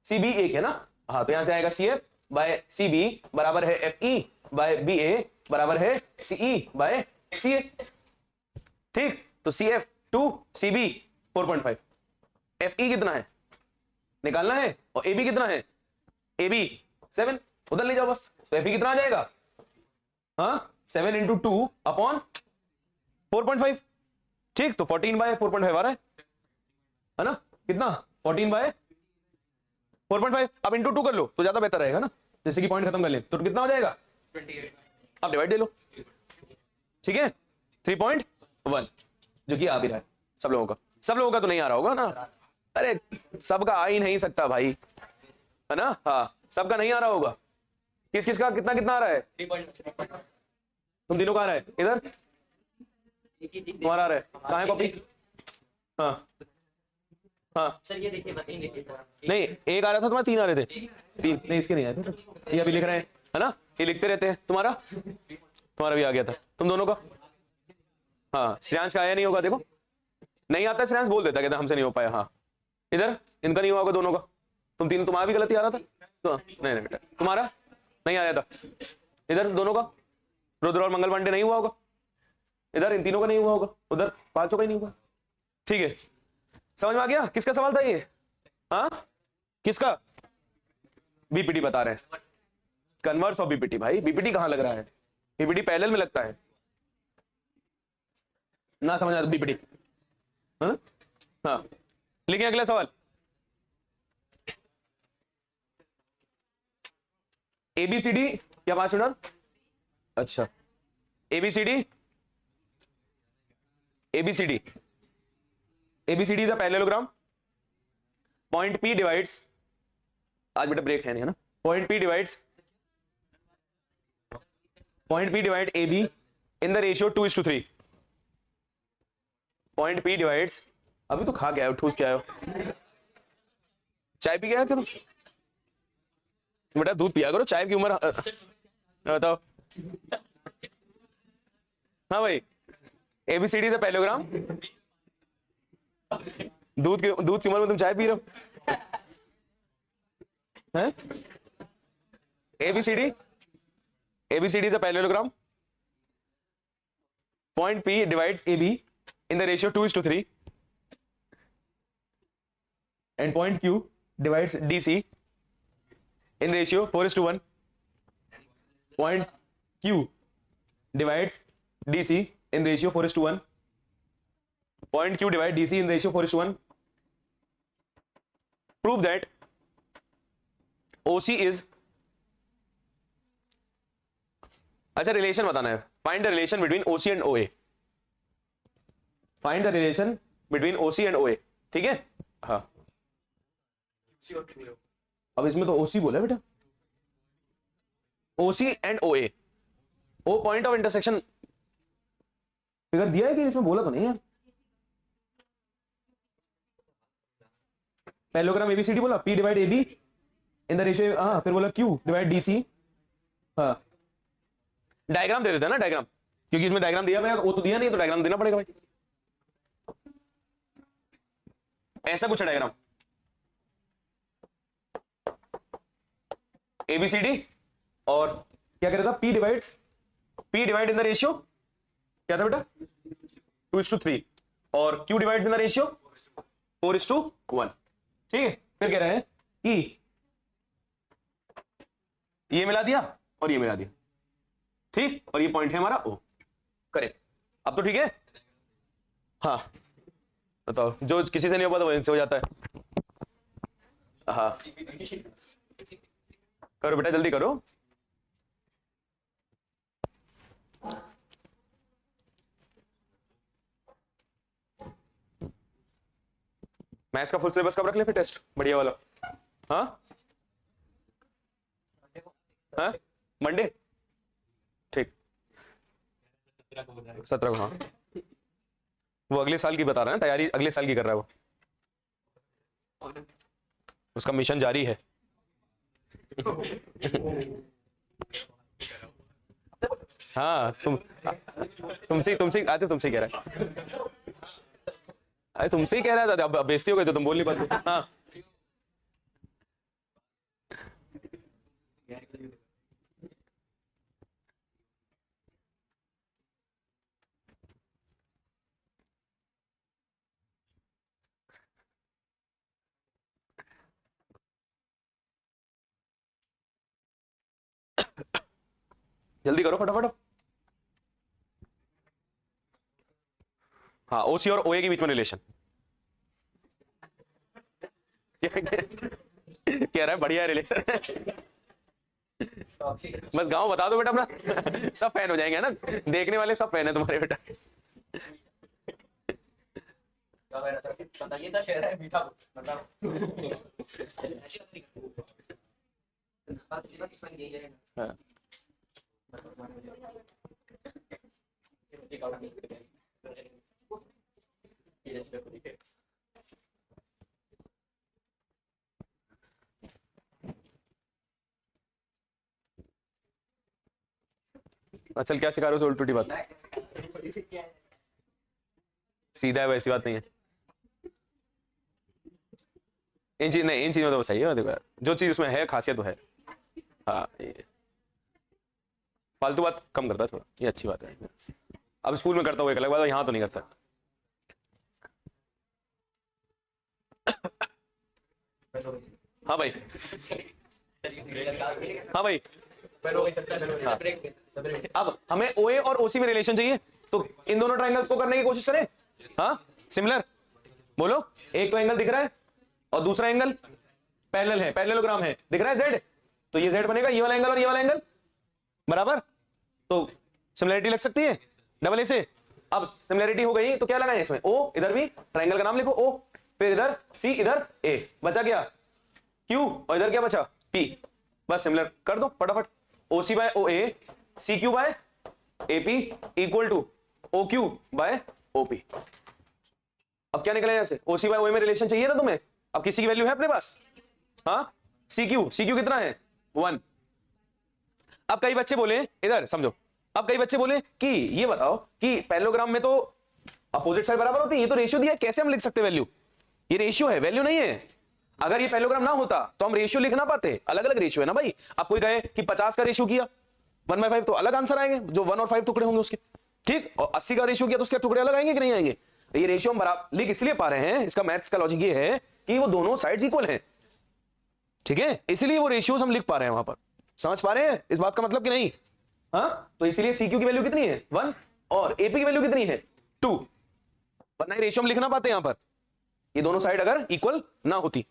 CB एक है ना, हाँ तो यहां से आएगा CF/CB बराबर है FE/BA बराबर है CE/CA, ठीक, तो CF 2 CB 4.5, FE कितना है निकालना है, और AB कितना है, AB 7, उधर ले जाओ बस, तो FE कितना आ जाएगा, हाँ 7 × 2/4.5, ठीक, तो 14/4.5 आ रहा है ना, कितना 14/4.5, अब इंटू 2 कर लो तो ज्यादा बेहतर रहेगा ना, जैसे कि पॉइंट खत्म कर ले तो कितना हो जाएगा 28, अब डिवाइड दे लो, ठीक है 3.1, जो कि आ भी रहा है सब लोगों का तो नहीं आ रहा होगा ना, अरे सबका आ ही नहीं सकता भाई, है ना, हाँ सबका नहीं आ रहा होगा, किस किस का कितना कितना आ रहा है, 3.5, तुम तीनों का आ रहा है, इधर तुम्हारा आ रहा है, कहाँ है कॉपी, हाँ हाँ सर ये देखिए बताइए सर, नहीं एक आ रहा था तुम्हारा, 3 आ रहे थे, 3 नहीं इसके नहीं आए थे, ये अभी लिख रहे हैं, है ना, ये लिखते रहते हैं, तुम्हारा भी आ गया था, तुम दोनों का, हाँ श्रेयांश का आया नहीं होगा, देखो नहीं आता श्रेयांश बोल देता, कहता हमसे नहीं हो पाया, हाँ इधर इनका नहीं हुआ होगा दोनों का, तुम्हारा भी गलती आ रहा था, तो नहीं बेटा तुम्हारा नहीं आया था, इधर दोनों का रुद्र और मंगल पांडे नहीं हुआ होगा, इधर इन तीनों का नहीं हुआ होगा, उधर पांचों का ही नहीं हुआ, ठीक है समझ में आ गया। किसका सवाल था ये, हाँ किसका, बीपीटी बता रहे हैं, कन्वर्स और बीपीटी, भाई बीपीटी कहां लग रहा है, बीपीटी पैरेलल में लगता है ना, समझ आ बीपीटी, हाँ हाँ लिखिए अगला सवाल, ABCD क्या 5 मिनट, अच्छा ABCD ABCD is a parallelogram. Point P divides, आज बेटा ब्रेक है नहीं है ना, point P divides AB in the ratio 2:3. Point P divides, अभी तो खा के आयो, ठूस के आयो, चाय पी के आया करो बेटा, दूध पिया करो, चाय की उम्र बताओ. हाँ भाई, ABCD से पैरेललोग्राम, दूध की उम्र में तुम चाय पी रहे हो हैं? ABCD is a parallelogram. Point P divides AB in the ratio 2:3, and point Q divides DC in ratio 4:1. Point Q divides DC in ratio 4:1. Point Q divides DC in ratio 4:1. Prove that OC is, अच्छा relation बताना है. Find the relation between OC and OA. Find the relation between OC and OA. ठीक है. हाँ, अब इसमें तो OC बोला बेटा, OC and OA. O point of intersection figure दिया है कि इसमें बोला तो नहीं है. पैरेललोग्राम ABCD बोला, P divide AB in the ratio, हाँ फिर बोला Q डिवाइड DC. हाँ, डायग्राम दे देते हैं ना, डायग्राम, क्योंकि इसमें डायग्राम दिया हुआ है, वो तो दिया नहीं तो डायग्राम देना पड़ेगा भाई. ऐसा कुछ है डायग्राम, ABCD और क्या कह रहा था, P divide in the ratio क्या था बेटा, 2:3, और Q divide in the ratio 4:1. ठीक है. फिर कह रहे हैं कि ये मिला दिया और ये मिला दिया, ठीक, और ये पॉइंट है हमारा O. करेक्ट. अब तो ठीक है. हाँ बताओ, जो किसी से नहीं हो पाता वहीं से हो जाता है. हाँ करो बेटा, जल्दी करो. मैथ्स का फुल सिलेबस कब रख ले फिर टेस्ट बढ़िया वाला. हाँ हाँ मंडे, ठीक, 17 को. हाँ वो अगले साल की बता रहा है, तैयारी अगले साल की कर रहा है वो, उसका मिशन जारी है. हाँ तुमसे आते, तुमसे कह रहा है, अरे तुमसे ही कह रहा था, अब बेइज्जती हो गई तो तुम बोल नहीं पाते. हाँ जल्दी करो फटाफट. हाँ OC और OA के बीच में रिलेशन कह रहा है, बढ़िया रिलेशन. बस गांव बता दो बेटा अपना, सब फैन हो जाएंगे ना, देखने वाले सब फैन है तुम्हारे बेटा. बताइए था शहर है मीठा मतलब हाँ. चल क्या सिखा रहे हो उल्टी उल्टी बात, सीधा है वैसी बात नहीं है. इन चीज नहीं, इन चीजों में तो सही है, देखो जो चीज उसमें है खासियत वो है. हाँ ये फालतू बात कम करता है थोड़ा, ये अच्छी बात है. अब स्कूल में करता हूँ एक अलग बात है, यहाँ तो नहीं करता. हाँ भाई, हाँ भाई. हाँ. अब हमें OA और OC में रिलेशन चाहिए, तो इन दोनों ट्रायंगल्स को करने की कोशिश करें. हाँ सिमिलर बोलो, एक तो एंगल दिख रहा है और दूसरा एंगल पैरेलल है, पैरेललोग्राम है, दिख रहा है Z, तो ये Z बनेगा, ये वाला एंगल और ये वाला एंगल बराबर, तो सिमिलरिटी लग सकती है डबल A से. अब सिमिलरिटी हो गई तो क्या लगाएं इसमें, ओ, इधर भी ट्राइंगल का नाम लिखो ओ, फिर इधर सी, इधर ए, बचा क्या क्यू, और इधर क्या बचा पी, बस सिमिलर कर दो फटाफट। O C by O A, C Q by A P equal to O Q by O P. अब क्या निकला यहां से, ओ सी बाय ओ ए में रिलेशन चाहिए था तुम्हें, अब किसी की वैल्यू है अपने पास, हाँ, सी क्यू कितना है 1। अब कई बच्चे बोले, इधर समझो, अब कई बच्चे बोले कि ये बताओ कि पैरेललोग्राम में तो अपोजिट साइड बराबर होती है, ये तो रेशियो दिया है, कैसे हम लिख सकते वैल्यू, ये रेशियो है वैल्यू नहीं है। अगर ये पैरेललोग्राम ना होता तो हम रेशियो लिख ना पाते, अलग अलग रेशियो है ना भाई। अब कोई कहे कि 50 का रेशियो किया 1/5 तो अलग आंसर आएंगे, जो 1 और 5 टुकड़े होंगे उसके, ठीक, और 80 का रेशियो किया तो उसके टुकड़े अलग आएंगे कि नहीं आएंगे। तो ये रेशियो हम बराबर लिख इसलिए पा रहे हैं, इसका मैथ्स का लॉजिक ये है कि वो दोनों साइड्स इक्वल हैं, ठीक है, इसलिए वो रेशियोज हम लिख पा रहे हैं वहां पर। समझ पा रहे हैं इस बात का मतलब कि नहीं, हाँ, तो इसीलिए CQ की वैल्यू कितनी है 1 और AP की वैल्यू कितनी है 2, वरना ये रेशियो हम लिख ना पाते यहां पर, ये दोनों साइड अगर इक्वल ना होती,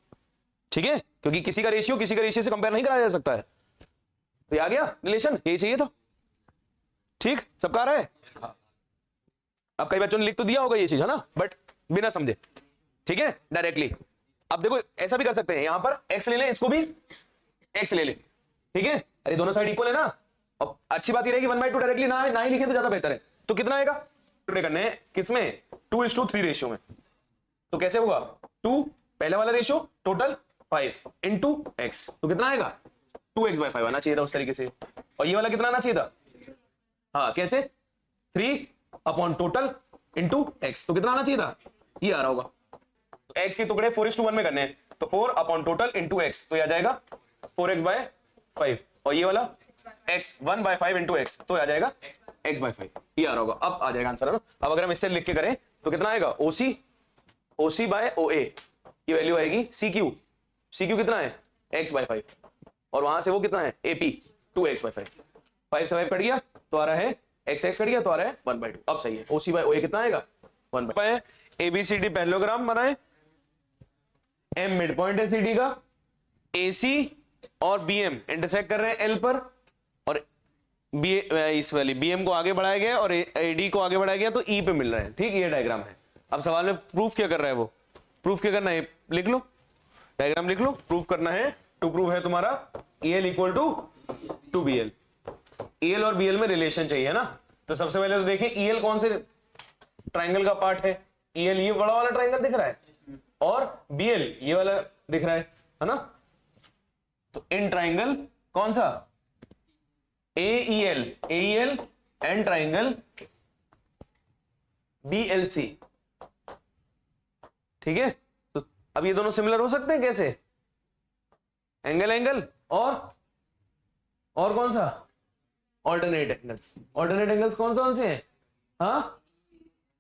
ठीक है, क्योंकि किसी का रेशियो से कंपेयर नहीं कराया जा सकता है। तो ये आ गया रिलेशन, ये चाहिए था, ठीक, सबका आ रहा है। अब कई बच्चों ने लिख तो दिया होगा ये चीज, है ना, बट बिना समझे, ठीक है, डायरेक्टली। अब देखो ऐसा भी कर सकते हैं, यहां पर x ले ले, इसको भी x ले ले, ठीक है, अरे दोनों साइड इक्वल है ना। अब अच्छी बात ये रहेगी 1/2 डायरेक्टली ना ही लिखे तो ज्यादा बेहतर है। तो कितना आएगा, टुकड़े करने हैं किसमें 2:3 रेशियो में, तो कैसे होगा 2 पहले वाला रेशियो टोटल 5 इंटू एक्स, तो कितना आएगा 2x/5 आना चाहिए था उस तरीके से, और ये वाला कितना आना चाहिए था, हाँ कैसे 3 अपॉन टोटल इंटू एक्स, तो कितना आना चाहिए था, ये आ रहा होगा। तो एक्स के टुकड़े 4:1 में करने हैं, तो 4 अपॉन टोटल इंटू एक्स, तो ये आ जाएगा 4x/5, और ये वाला x 1/5 इंटू एक्स, तो आ जाएगा x/5, ये आ रहा होगा। अब आ जाएगा आंसर, है ना। अब अगर हम इससे लिख के करें तो कितना आएगा OC बाय OA की वैल्यू आएगी CQ कितना है x/5, और वहां से वो कितना है AP 2x/5, 5 से 5 कट गया तो आ रहा है x कट गया तो आ रहा है 1/2। अब सही है, OC बाय OA कितना आएगा 1/5। ABCD पैरेललोग्राम बनाए, M मिड पॉइंट है CD का, AC और BM इंटरसेक्ट कर रहे हैं L पर, और इस वाली BM को आगे बढ़ाया गया और AD को आगे बढ़ाया गया तो E पे मिल रहे हैं, ठीक, ये डायग्राम है। अब सवाल में प्रूफ क्या कर रहा है, वो प्रूफ क्या करना है लिख लो, डायग्राम लिख लो, प्रूफ करना है, टू प्रूव है तुम्हारा EL equal to BL, EL और BL में रिलेशन चाहिए ना। तो सबसे पहले तो देखें EL कौन से ट्राइंगल का पार्ट है, EL ये बड़ा वाला ट्राइंगल दिख रहा है और BL ये वाला दिख रहा है ना। तो इन ट्राइंगल कौन सा AEL एंड ट्राइंगल BLC, ठीक है। तो अब ये दोनों सिमिलर हो सकते हैं कैसे, एंगल और कौन सा ऑल्टरनेट एंगल्स कौन से हैं, हाँ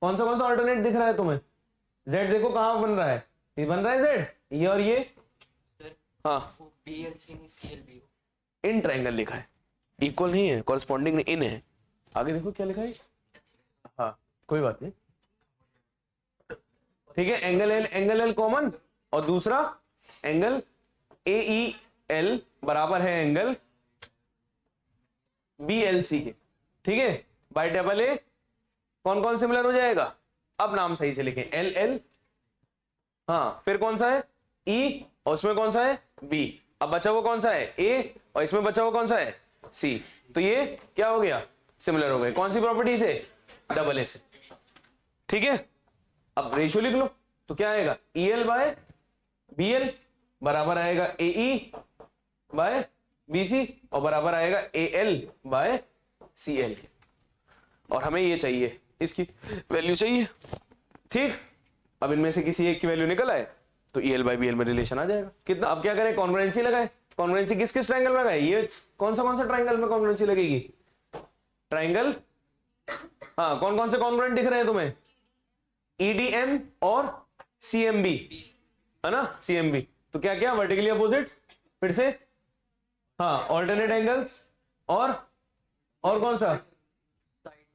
कौन सा ऑल्टरनेट दिख रहा है तुम्हें, Z देखो कहां बन रहा है, ये बन रहा है Z, ये और ये, हाँ इन ट्राइंगल लिखा है, इक्वल नहीं है, कॉरेस्पॉन्डिंग नहीं, इन है। आगे देखो क्या लिखा है, हाँ कोई बात नहीं, ठीक है, एंगल L कॉमन, और दूसरा एंगल AEL बराबर है एंगल BLC के, ठीक है, बाय डबल ए कौन सिमिलर हो जाएगा, अब नाम सही से लिखें LL, हाँ फिर कौन सा है E, और उसमें कौन सा है B, अब बचा हुआ कौन सा है A, और इसमें बचा हुआ कौन सा है C, तो ये क्या हो गया सिमिलर हो गए, कौन सी प्रॉपर्टी से, डबल ए से, ठीक है। अब रेशियो लिख लो, तो क्या आएगा EL बाय BL बराबर आएगा AE बाय BC, और बराबर आएगा AL बाय CL, और हमें ये चाहिए, इसकी वैल्यू चाहिए, ठीक। अब इनमें से किसी एक की वैल्यू निकल आए तो EL बाय BL में रिलेशन आ जाएगा कितना। अब क्या करें, कॉन्ग्रुएंसी लगाए, कॉन्ग्रुएंसी किस ट्राइंगल में लगाए, ये कौन सा ट्राइंगल में कॉन्ग्रुएंसी लगेगी, ट्राइंगल, हाँ कौन से कॉन्ग्रुएंट दिख रहे हैं तुम्हें, EDM और CMB, है ना, CMB, तो क्या वर्टिकली अपोजिट, फिर से हाँ ऑल्टरनेट एंगल्स, और कौन सा,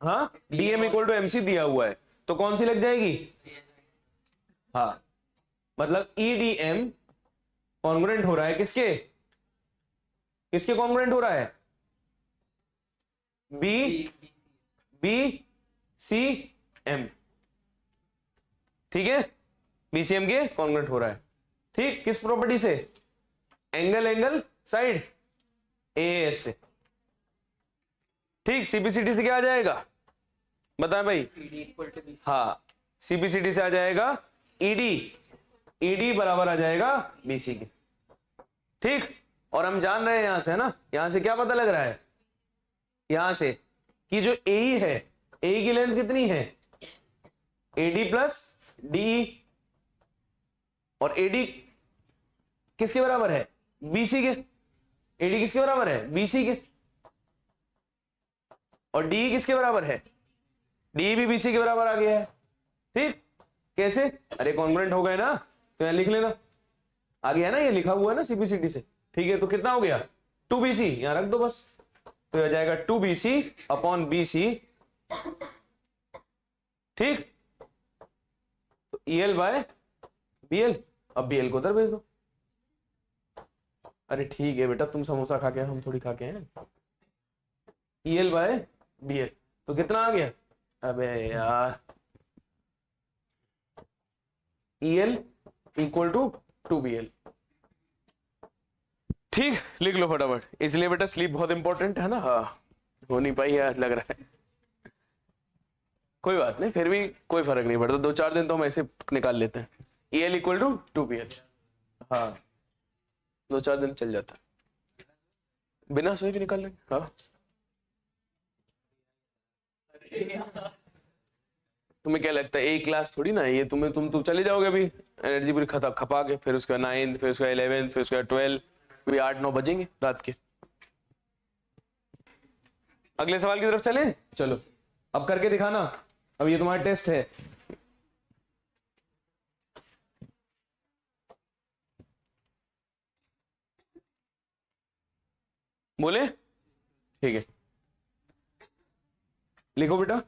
हाँ DM इक्वल टू MC दिया हुआ है, तो कौन सी लग जाएगी, हाँ मतलब EDM कॉन्ग्रुएंट हो रहा है किसके कॉन्ग्रुएंट हो रहा है, BC एम। ठीक है, बीसीएम के कॉन्ग्रुएंट हो रहा है। ठीक, किस प्रॉपर्टी से? एंगल एंगल साइड एएस से। ठीक, सीपीसीटी से क्या आ जाएगा बताएं भाई? हाँ, सीपीसीटी से आ जाएगा ईडी, ईडी बराबर आ जाएगा बीसी के। ठीक, और हम जान रहे हैं यहां से, है ना, यहां से क्या पता लग रहा है यहां से कि जो एई है, एई की लेंथ कितनी है? एडी प्लस डी, और एडी किसके बराबर है? बीसी के। एडी किसके बराबर है? बीसी के। और डी किसके बराबर है? डी भी बीसी के बराबर आ गया है। ठीक, कैसे? अरे कॉन्ग्रुएंट हो गए ना, तो यहां लिख लेना, आ गया ना, ये लिखा हुआ है ना सीपीसीटी से। ठीक है, तो कितना हो गया? 2BC, यहां रख दो बस, तो आ जाएगा 2BC अपॉन BC। ठीक, तो EL बाय BL। अब BL को उधर भेज दो। अरे ठीक है बेटा, तुम समोसा खा के, हम थोड़ी खा के हैं। EL बाय BL, तो कितना आ गया? अबे यार, EL इक्वल टू 2BL। ठीक, लिख लो फटाफट। इसलिए बेटा स्लीप बहुत इंपॉर्टेंट है ना। हाँ, हो नहीं पाई आज लग रहा है। कोई बात नहीं, फिर भी कोई फर्क नहीं पड़ता, 2-4 दिन तो हम ऐसे निकाल लेते हैं। EL equal to 2BL। हाँ, 2-4 दिन चल जाता है, बिना सोए भी निकाल लेंगे। हाँ, तुम्हें क्या लगता है एक क्लास थोड़ी ना है ये, तुम चले जाओगे अभी एनर्जी पूरी खपा के, फिर उसका 9th, फिर उसका 11th, फिर उसका 12, भी 8-9 बजेंगे रात के। अगले सवाल की तरफ चले, चलो अब करके दिखाना, अब ये तुम्हारा टेस्ट है। बोले? ठीक है, लिखो बेटा,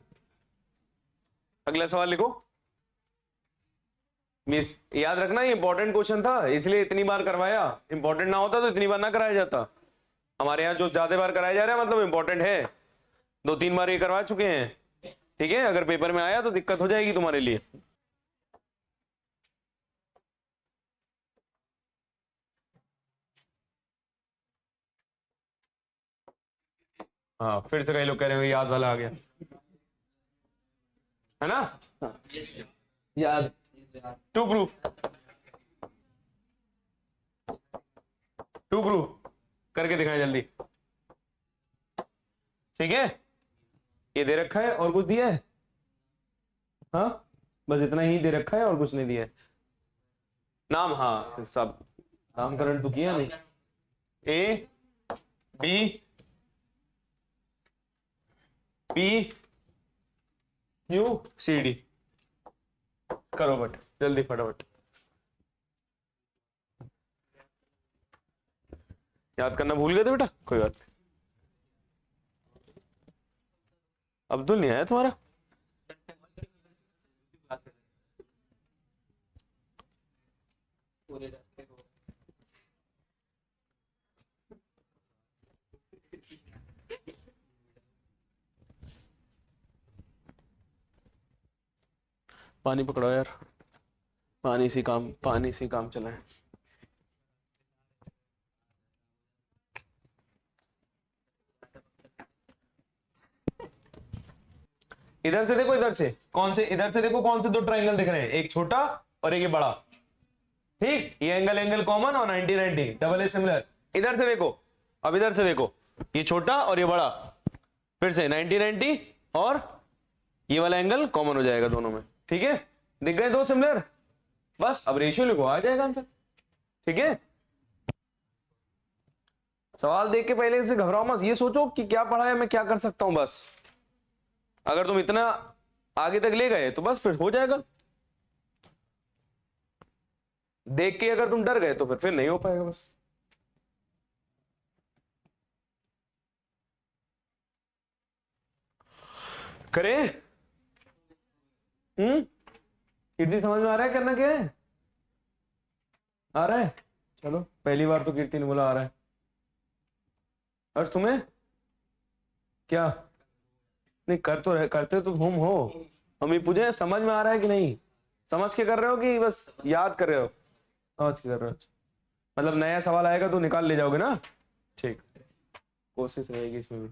अगला सवाल लिखो। मिस, याद रखना ये इंपॉर्टेंट क्वेश्चन था, इसलिए इतनी बार करवाया। इंपॉर्टेंट ना होता तो इतनी बार ना कराया जाता। हमारे यहाँ जो ज्यादा बार कराया जा रहा है, मतलब इंपॉर्टेंट है। 2-3 बार ये करवा चुके हैं। ठीक है, अगर पेपर में आया तो दिक्कत हो जाएगी तुम्हारे लिए। हाँ, फिर से कई लोग कह रहे हो याद वाला आ गया, है ना? याद टू प्रूफ करके दिखाएं जल्दी। ठीक है, ये दे रखा है और कुछ दिया है? हाँ, बस इतना ही दे रखा है और कुछ नहीं दिया है। नाम, हाँ सब नामकरण तो किया नहीं। A B P Q C D करो बट जल्दी फटाफट। याद करना भूल गए थे बेटा, कोई बात नहीं। अब्दुल नहीं आया तुम्हारा? पानी पकड़ो यार, पानी से काम चला है। इधर से देखो, इधर से कौन से, इधर से देखो कौन से 2 ट्राइंगल दिख रहे हैं, एक छोटा और एक ये बड़ा। ठीक, ये एंगल कॉमन और 90-90 डबल ए सिमिलर। इधर से देखो, अब इधर से देखो, ये छोटा और ये बड़ा, फिर से 90-90 और ये वाला एंगल कॉमन हो जाएगा दोनों में। ठीक है, दिख गए 2 सिमिलर, बस अब रेशियो लिखो, आ जाएगा आंसर। ठीक है, सवाल देख के पहले से घबराओ मत, ये सोचो कि क्या पढ़ा है, मैं क्या कर सकता हूं बस। अगर तुम इतना आगे तक ले गए तो बस फिर हो जाएगा। देख के अगर तुम डर गए तो फिर नहीं हो पाएगा बस। करें? कीर्ति समझ में आ रहा है करना क्या है? आ रहा है? चलो, पहली बार तो कीर्ति ने बोला आ रहा है। और तुम्हें क्या? नहीं, करते तो तुम हो, हम ये पूछे समझ में आ रहा है कि नहीं, समझ के कर रहे हो कि बस याद कर रहे हो? समझ के कर रहे हो, मतलब नया सवाल आएगा तो निकाल ले जाओगे ना, ठीक, कोशिश रहेगी इसमें भी।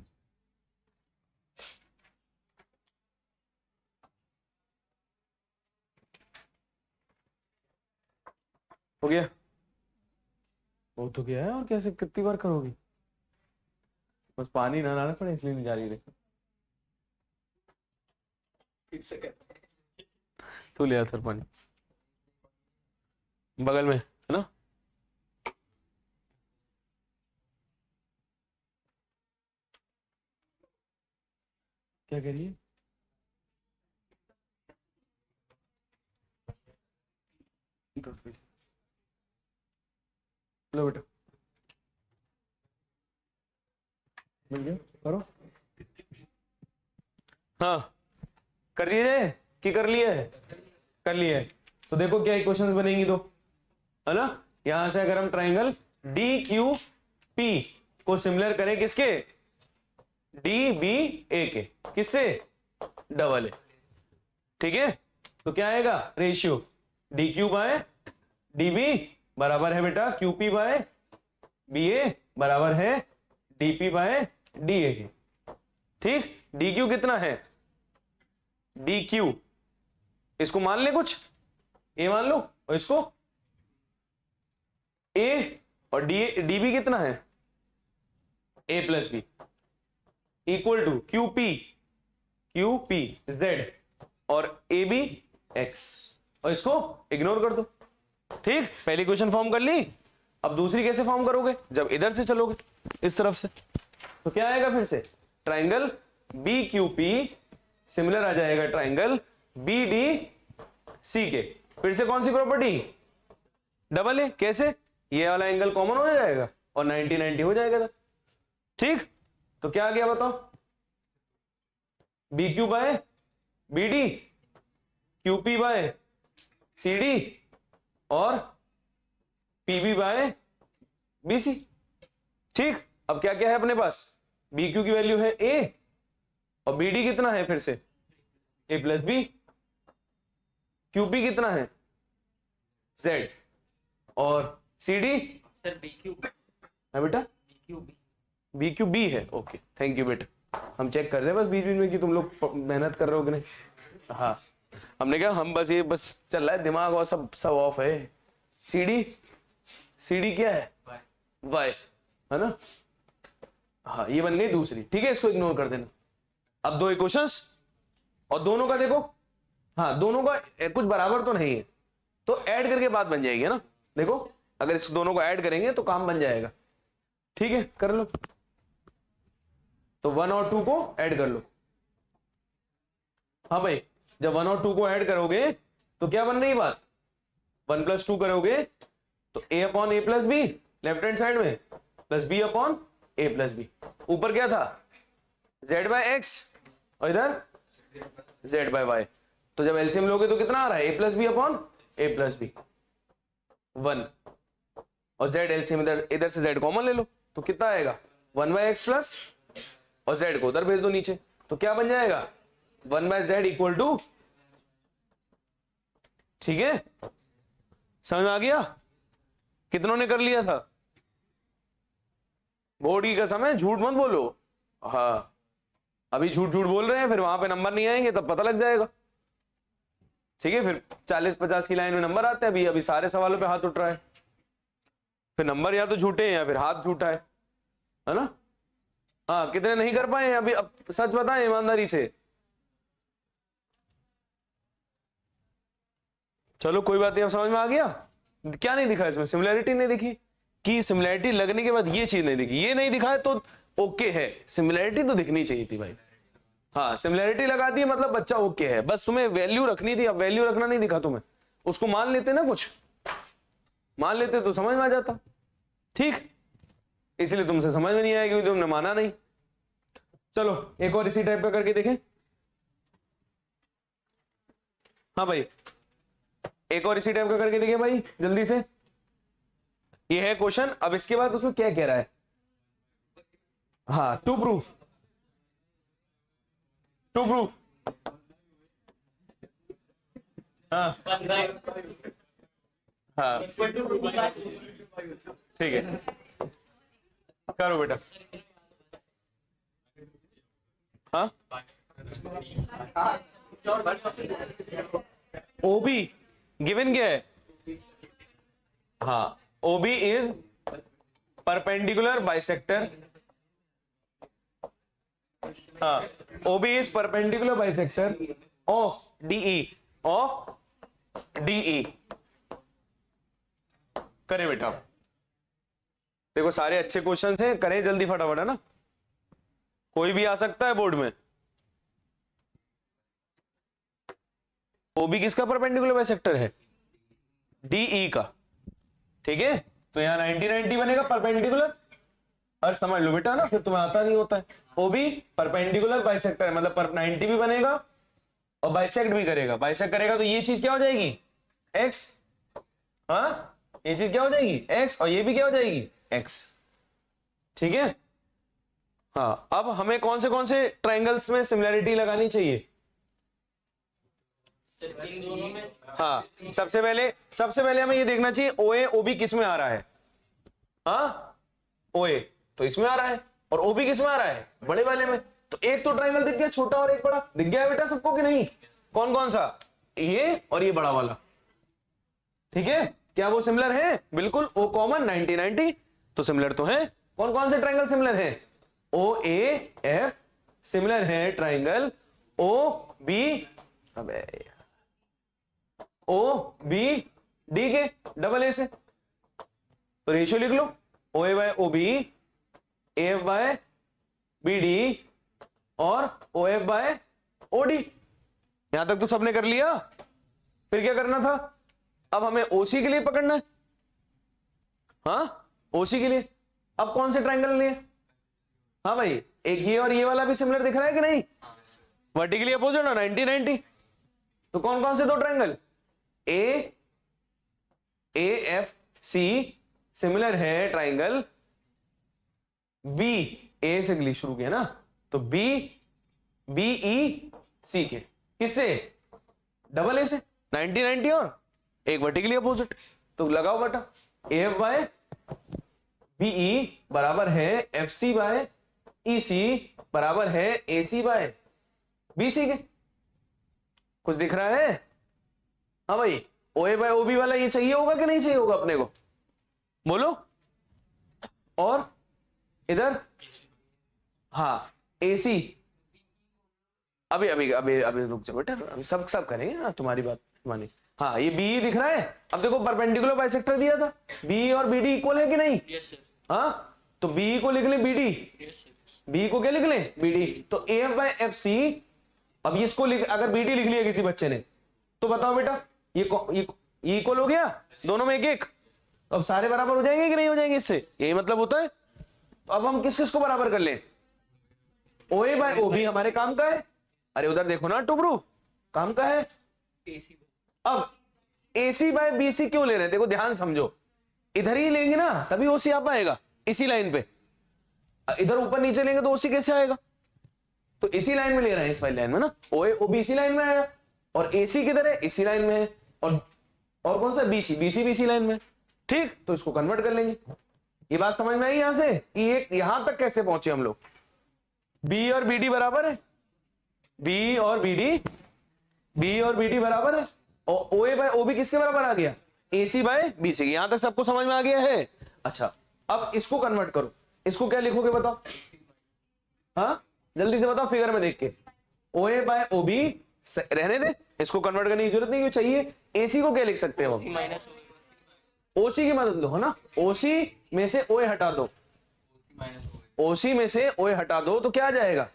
हो गया, वो तो गया है, और कैसे कितनी बार करोगी? बस पानी ना लाना पड़े इसलिए नहीं जा रही है। तू ले आ सर पानी, बगल में है ना। क्या कह रही है? लो बेटा, मिल गया, करो। हाँ कर दिए कि कर लिए? कर लिए। तो देखो क्या इक्वेशंस बनेंगी दो, है ना। यहां से अगर हम ट्राइंगल डी क्यू पी को सिमिलर करें किसके, डी बी ए के, किससे, डबल ए, ठीक है। तो क्या आएगा ratio, D Q by D B बराबर है बेटा Q P by B A बराबर है D P by D A के, ठीक। डी क्यू कितना है, डी क्यू, इसको मान ले कुछ, ए मान लो, और इसको ए, और डी बी कितना है, A plus B equal to Q P Z और ए बी एक्स, और इसको इग्नोर कर दो, ठीक। पहली क्वेश्चन फॉर्म कर ली, अब दूसरी कैसे फॉर्म करोगे, जब इधर से चलोगे इस तरफ से, तो क्या आएगा फिर से, triangle B Q P similar आ जाएगा ट्राइंगल बी डी सी के। फिर से कौन सी प्रॉपर्टी, डबल ए, कैसे, ये वाला एंगल कॉमन हो जाएगा और 90-90 हो जाएगा, ठीक। तो क्या आ गया बताओ, B Q by B D, Q P by C D और P B by B C, ठीक। अब क्या क्या है अपने पास, बी क्यू की वैल्यू है ए, और बी डी कितना है फिर से A plus B, Q P कितना है जेड, और C D sir B Q है बेटा, बी क्यू बी है, ओके थैंक यू बेटा। हम चेक कर रहे हैं बस बीच बीच में कि तुम लोग मेहनत कर रहे हो कि नहीं। हाँ हमने कहा हम बस ये बस चल रहा है दिमाग और सब ऑफ है। सी डी क्या है, वाई, है ना। हाँ ये बन गई दूसरी, ठीक है, इसको इग्नोर कर देना। अब दो इक्वेशंस, और दोनों का देखो, हाँ दोनों का कुछ बराबर तो नहीं है, तो ऐड करके बात बन जाएगी, है ना। देखो अगर इस दोनों को ऐड करेंगे तो काम बन जाएगा, ठीक है, कर लो। तो 1 और 2 को ऐड कर लो। हाँ भाई जब 1 और 2 को ऐड करोगे तो क्या बन रही बात, 1 + 2 करोगे तो a upon A plus be left hand side में plus b upon A plus B, ऊपर क्या था z बाय एक्स और इधर z बाय वाई। तो जब एलसीएम लोगे तो कितना आ रहा है, a plus B upon A plus B 1, और z एलसीएम इधर से z कॉमन ले लो तो कितना आएगा 1/x प्लस, और z को उधर भेज दो नीचे, तो क्या बन जाएगा 1/z इक्वल टू, ठीक है। समझ में आ गया, कितनों ने कर लिया था, बोर्ड की कसम है झूठ मत बोलो। हाँ अभी झूठ बोल रहे हैं, फिर वहां पे नंबर नहीं आएंगे तब पता लग जाएगा, ठीक है। फिर 40-50 की लाइन में नंबर आते हैं, अभी सारे सवालों पे हाथ उठ रहा है, फिर नंबर या तो झूठे हैं या फिर हाथ झूठा है ना। हाँ कितने नहीं कर पाए अभी, अब सच बताएं ईमानदारी से। चलो कोई बात नहीं, अब समझ में आ गया। क्या नहीं दिखा इसमें, सिमिलैरिटी नहीं दिखी, कि सिमिलैरिटी लगने के बाद ये चीज नहीं दिखी, ये नहीं दिखा है तो ओके है, सिमिलैरिटी तो दिखनी चाहिए थी भाई। हाँ सिमिलैरिटी लगा दी मतलब बच्चा ओके है, बस तुम्हें वैल्यू रखनी थी, अब वैल्यू रखना नहीं दिखा तुम्हें, उसको मान लेते ना, कुछ मान लेते तो समझ में आ जाता, ठीक। इसलिए तुमसे समझ में नहीं आया क्योंकि तुमने माना नहीं। चलो एक और इसी टाइप का करके देखें। हाँ भाई एक और इसी टाइप का करके देखें भाई जल्दी से। ये है क्वेश्चन, अब इसके बाद उसमें क्या कह रहा है, हाँ टू प्रूफ हाँ हाँ ठीक है, करो बेटा। हाँ ओबी गिवन क्या है? हाँ ओबी इज परपेंडिकुलर बाइसेक्टर। हाँ OB is perpendicular bisector of DE करें बेटा। देखो सारे अच्छे क्वेश्चंस हैं, करें जल्दी फटाफट, है ना, कोई भी आ सकता है बोर्ड में। ओबी किसका परपेंडिकुलर बाइसेक्टर है? डीई का। ठीक है, तो यहां 90-90 बनेगा परपेंडिकुलर। और समझ लो बेटा ना, फिर तुम्हें आता नहीं होता है। ओबी परपेंडिकुलर बाइसेक्टर है, मतलब पर 90 भी बनेगा और बाइसेक्ट भी करेगा। बाइसेक्ट करेगा तो ये चीज क्या हो जाएगी? एक्स। हाँ ये चीज क्या हो जाएगी? एक्स, और ये भी क्या हो जाएगी? एक्स। ठीक है। हाँ अब हमें कौन से ट्रायंगल्स में सिमिलरिटी लगानी चाहिए? हाँ सबसे पहले हमें ये देखना चाहिए ओए ओबी किस में आ रहा है। हाँ ओए तो इसमें आ रहा है और ओबी किस में आ रहा है? बड़े वाले में। तो एक तो ट्रायंगल दिख गया छोटा और एक बड़ा, दिख गया बेटा सबको कि नहीं? कौन कौन सा? ये और ये बड़ा वाला। ठीक है, क्या वो सिमिलर है? बिल्कुल, ओ कॉमन 90-90 तो सिमिलर तो है। कौन कौन से ट्रायंगल सिमिलर है? ओ ए एफ सिमिलर है ट्रायंगल ओ बी, अबे ओ बी डी के डबल ए से। तो रेशियो लिख लो, O A by O B, A F by B D और O F by O D. यहां तक तो सबने कर लिया। फिर क्या करना था? अब हमें ओसी के लिए पकड़ना है। हाँ ओसी के लिए अब कौन से ट्रायंगल लिए? हाँ भाई, एक ये और ये वाला भी सिमिलर दिख रहा है कि नहीं? वर्टिकली अपोजिट और 90-90। तो कौन कौन से दो triangle? A F C similar है ट्रायंगल बी, ए से गली शुरू किया ना, तो बी ई सी के। किससे? डबल ए से। 90-90 और एक वर्टिकली अपोजिट। तो लगाओ बेटा, A F by B E बराबर है एफ सी बाय ई सी बराबर है ए सी बाय बी सी के। कुछ दिख रहा है? हाँ भाई, ओ ए बाय ओ बी वाला ये चाहिए होगा कि नहीं चाहिए होगा अपने को? बोलो। और इधर हाँ ए सी। अभी अभी अभी अभी रुक जाओ बेटा, अभी सब करेंगे ना, तुम्हारी बात मानी। हाँ ये बी दिख रहा है। अब देखो परपेंडिकुलर बाइसेक्टर दिया था, बी और बी डी इक्वल है कि नहीं? हाँ तो बी को लिख ले बी डी, बी को क्या लिख ले? B D. तो A F by F C. अब इसको अगर बी डी लिख लिया किसी बच्चे ने तो बताओ बेटा ये इक्वल हो गया दोनों में एक एक। तो अब सारे बराबर हो जाएंगे कि नहीं हो जाएंगे? इससे यही मतलब होता है। तो अब हम किस किस को बराबर कर लें? ओ ए बाय ओ बी हमारे काम का है। अरे उधर देखो ना टुबरू, काम का है। अब ए सी बाय बी सी क्यों ले रहे हैं? देखो ध्यान समझो, इधर ही लेंगे ना तभी ओसी आ पाएगा, इसी लाइन पे। इधर ऊपर नीचे लेंगे तो ओसी कैसे आएगा? तो इसी लाइन में ले रहे हैं, इस वाली लाइन में ना। ओ ए ओ बी इसी लाइन में आएगा और एसी किधर है? इसी लाइन में है। और कौन सा? बीसी, बीसी भी इसी लाइन में। ठीक, तो इसको कन्वर्ट कर लेंगे। ये बात समझ में आई यहां से कि ये यहां तक कैसे पहुंचे हम लोग? बी और बी डी बराबर है, बी और बी डी बराबर है। और ओ ए बाय ओ बी किसके बराबर आ गया? ए सी बाय बी सी। यहां तक सबको समझ में आ गया है? अच्छा अब इसको कन्वर्ट करो, इसको क्या लिखोगे बताओ? हाँ जल्दी से बताओ फिगर में देख के। ओ ए बाय ओ बी रहने दे, इसको कन्वर्ट करने की जरूरत नहीं, क्यों चाहिए? एसी को क्या लिख सकते हो? ओसी की मदद लो, है ना। ओसी में से ओए हटा दो, ओसी में से ओए हटा दो तो क्या आ जाएगा?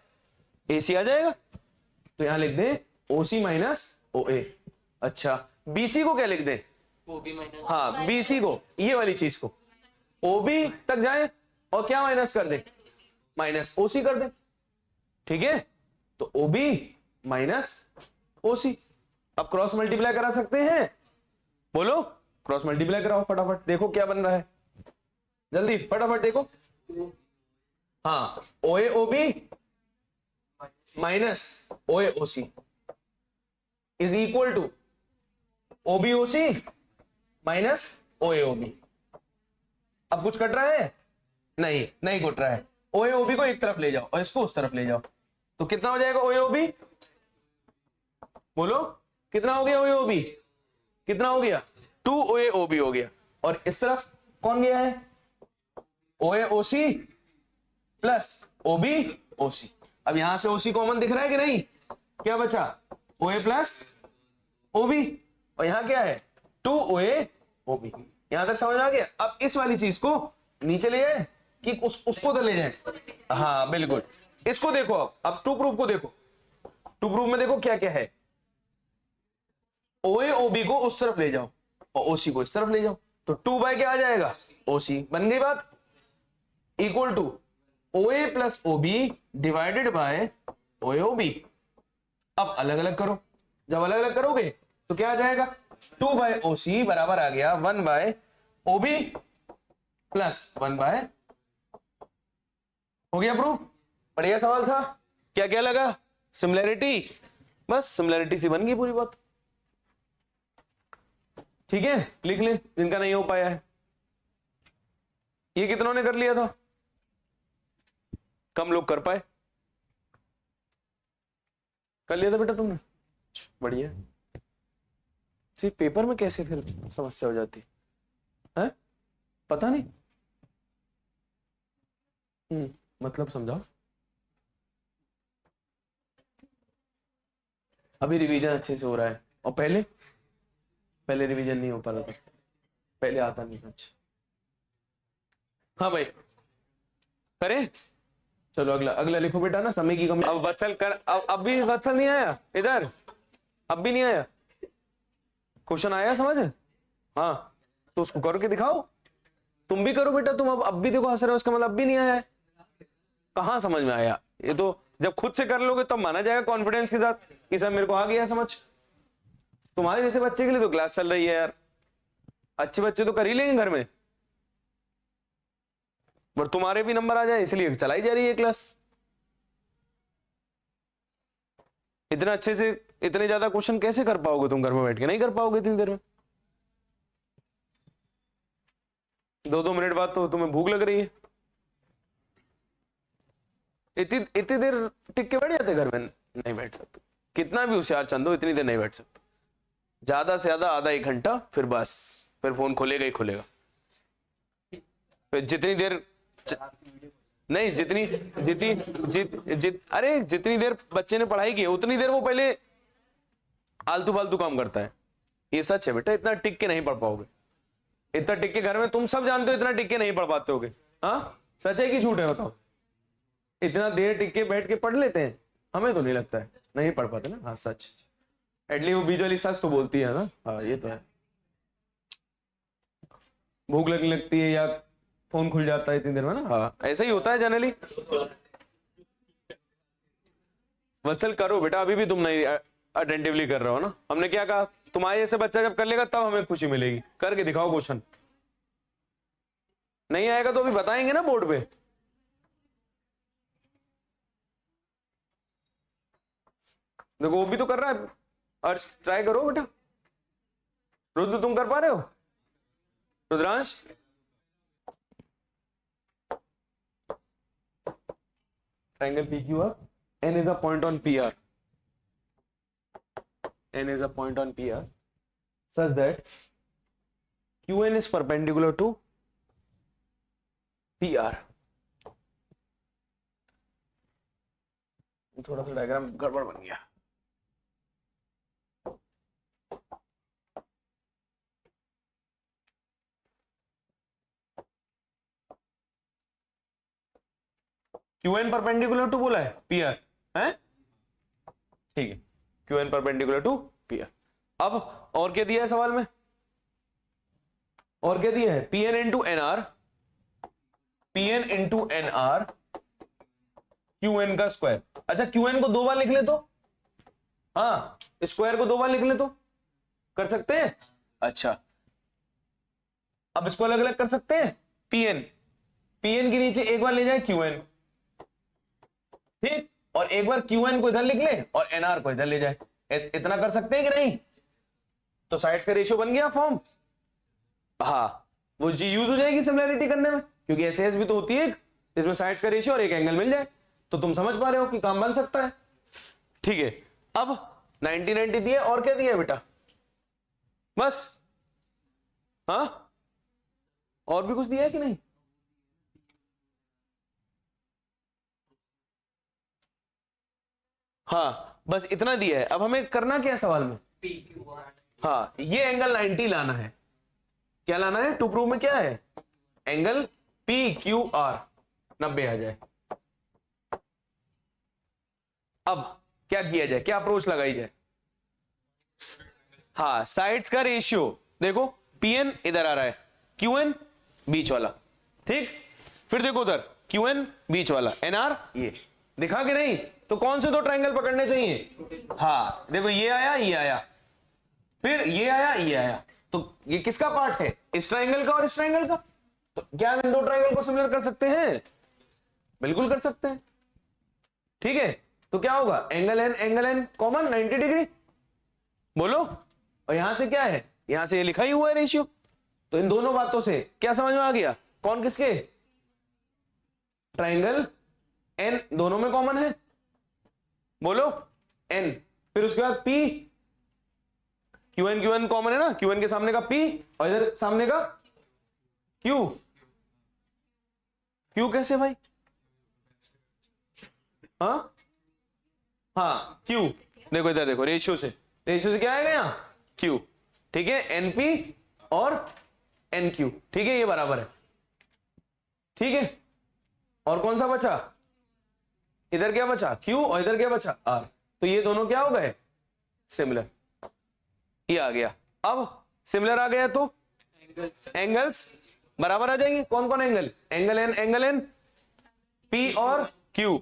एसी आ जाएगा। तो यहां लिख दे ओसी माइनस ओ ए। अच्छा बीसी को क्या लिख दे? हाँ बीसी को, ये वाली चीज को ओबी तक जाए और क्या माइनस कर दे? माइनस ओसी कर दे। ठीक है, तो ओबी माइनस ओसी। अब क्रॉस मल्टीप्लाई करा सकते हैं? बोलो क्रॉस मल्टीप्लाई कराओ फटाफट, देखो क्या बन रहा है, जल्दी फटाफट देखो। हाँ O A O B minus O A O C is equal to OBOC minus OAOB। अब कुछ कट रहा है? नहीं, नहीं कट रहा है। OAOB को एक तरफ ले जाओ और इसको उस तरफ ले जाओ, तो कितना हो जाएगा OAOB? बोलो कितना हो गया OAOB? कितना हो गया? 2 OAOB हो गया। और इस तरफ कौन गया है? OAOC plus OBOC। अब यहां से OC कॉमन दिख रहा है कि नहीं? क्या बचा? OA प्लस OB, और यहां क्या है? 2 OAOB। यहां तक समझ आ गया? अब इस वाली चीज को नीचे ले जाए कि उसको उधर ले जाए? हाँ बिल्कुल। इसको देखो, अब टू प्रूफ को देखो। टू प्रूफ में देखो क्या क्या है। OAOB को उस तरफ ले जाओ और OC को इस तरफ ले जाओ, तो 2 बाय क्या आ जाएगा? OC। बन गई बात? Equal to OA plus OB divided by OAOB। अब अलग अलग करो, जब अलग अलग करोगे तो क्या आ जाएगा? 2 बाय OC बराबर आ गया 1 बाय OB प्लस 1 बाय। हो गया प्रूफ? बढ़िया सवाल था। क्या क्या लगा? सिमिलैरिटी, बस सिमिलैरिटी से बन गई पूरी बात। ठीक है, लिख ले जिनका नहीं हो पाया है। ये कितनों ने कर लिया था? कम लोग कर पाए। कर लिया था बेटा तुमने? बढ़िया। जी पेपर में कैसे फिर समस्या हो जाती है? पता नहीं। मतलब समझाओ। अभी रिवीजन अच्छे से हो रहा है, और पहले रिवीजन नहीं हो पा रहा था, पहले आता नहीं था। अच्छा हाँ भाई करें। चलो अगला लिखो बेटा ना, समय की कमी। अब वत्सल कर, अब भी वत्सल नहीं आया इधर? अब भी नहीं आया? क्वेश्चन आया समझ? हाँ तो उसको करके दिखाओ। तुम भी करो बेटा, तुम अब भी देखो हंस रहे हो, उसका मतलब अब भी नहीं आया है। कहां समझ में आया? ये तो जब खुद से कर लोगे तब माना जाएगा कॉन्फिडेंस के साथ कि सर मेरे को आ गया समझ। तुम्हारे जैसे बच्चे के लिए तो क्लास चल रही है यार, अच्छे बच्चे तो कर ही लेंगे घर में, पर तुम्हारे भी नंबर आ जाए इसलिए चलाई जा रही है क्लास। इतना अच्छे से इतने ज्यादा क्वेश्चन कैसे कर पाओगे तुम घर में बैठ के? नहीं कर पाओगे इतनी देर में। 2-2 मिनट बाद तो तुम्हें भूख लग रही है। इतनी देर टिक के बैठ जाते घर में? नहीं बैठ सकते, कितना भी होशियार चंदो इतनी देर नहीं बैठ सकते। ज्यादा से ज्यादा आधा 1 घंटा, फिर बस, फिर फोन खुलेगा ही खुलेगा। फिर जितनी देर नहीं, जितनी देर बच्चे ने पढ़ाई की उतनी देर वो पहले आलतू फालतू काम करता है। ये सच है बेटा, इतना टिक के नहीं पढ़ पाओगे। इतना टिक के घर में तुम सब जानते हो, इतना टिक के नहीं पढ़ पाते होगे। हाँ सच है कि झूठ है बताओ? इतना देर टिक के बैठ के पढ़ लेते हैं? हमें तो नहीं लगता है, नहीं पढ़ पाते ना। हाँ सच, एटलीस्ट वो बीच वाली सच तो बोलती है ना। हाँ ये तो है। भूख लगने लगती है या फोन खुल जाता है इतनी देर में ना। हाँ ऐसा ही होता है जनरली। वत्सल करो बेटा, अभी भी तुम नहीं अटेंटिवली कर रहे हो ना। हमने क्या कहा? तुम्हारे जैसे बच्चा जब कर लेगा तब हमें खुशी मिलेगी। करके दिखाओ क्वेश्चन। नहीं आएगा तो अभी बताएंगे ना बोर्ड पे। देखो वो भी तो कर रहा है, और ट्राई करो बेटा। रुद्र तुम कर पा रहे हो? Rudransh triangle PQR, n is a point on PR, n is a point on PR such that QN is perpendicular to PR। थोड़ा सा डायग्राम गड़बड़ बन गया। QN परपेंडिकुलर टू बोला है PR है, ठीक है। QN perpendicular to PR। अब और क्या दिया है सवाल में? और क्या दिया है? PN into NR, PN into NR QN का स्क्वायर। अच्छा QN को 2 बार लिख ले तो, हाँ स्क्वायर को 2 बार लिख ले तो कर सकते हैं। अच्छा अब इसको अलग अलग कर सकते हैं। PN के नीचे एक बार ले जाए QN, ठीक, और एक बार QN को इधर लिख ले और NR को इधर ले जाए। इतना कर सकते हैं कि नहीं? तो साइड्स का रेशियो बन गया फॉर्म। हाँ, वो जी यूज हो जाएगी सिमिलैरिटी करने में, क्योंकि एस भी तो होती है एक, इसमें साइड्स का रेशियो और एक एंगल मिल जाए, तो तुम समझ पा रहे हो कि काम बन सकता है। ठीक है, अब 90-90 दिए, और क्या दिया बेटा? बस। हाँ, और भी कुछ दिया है कि नहीं? हाँ, बस इतना दिया है। अब हमें करना क्या है सवाल में? हाँ, ये एंगल 90 लाना है। क्या लाना है टू प्रूव में? क्या है? एंगल पी क्यू आर 90 आ जाए। अब क्या किया जाए, क्या अप्रोच लगाई जाए? हाँ, साइड्स का रेशियो देखो, पी एन इधर आ रहा है, क्यू एन बीच वाला, ठीक। फिर देखो उधर क्यू एन बीच वाला, एन आर ये दिखा के नहीं, तो कौन से दो ट्रायंगल पकड़ने चाहिए? हाँ, देखो ये आया, ये आया, फिर ये आया, ये आया, तो ये किसका पार्ट है? इस ट्रायंगल का और इस ट्रायंगल का। तो क्या हम इन दो ट्रायंगल को सिमिलर कर सकते हैं? बिल्कुल कर सकते हैं। ठीक है, तो क्या होगा? एंगल एन कॉमन 90 डिग्री, बोलो। और यहां से क्या है? यहां से ये लिखा ही हुआ है रेशियो। तो इन दोनों बातों से क्या समझ में आ गया? कौन किसके? ट्रायंगल एन दोनों में कॉमन है, बोलो एन। फिर उसके बाद पी, क्यू एन कॉमन है ना, क्यू एन के सामने का पी और इधर सामने का क्यू। क्यू कैसे भाई? हाँ हाँ, क्यू देखो इधर, देखो रेशियो से क्या आएगा यहाँ? क्यू। ठीक है, एनपी और एन क्यू, ठीक है, ये बराबर है। ठीक है, और कौन सा बचा? इधर क्या बचा? क्यू, और इधर क्या बचा? आर। तो ये दोनों क्या हो गए? सिमिलर। ये आ गया। अब सिमिलर आ गया तो एंगल्स बराबर आ जाएंगे। कौन कौन एंगल? एंगल एन पी और क्यू,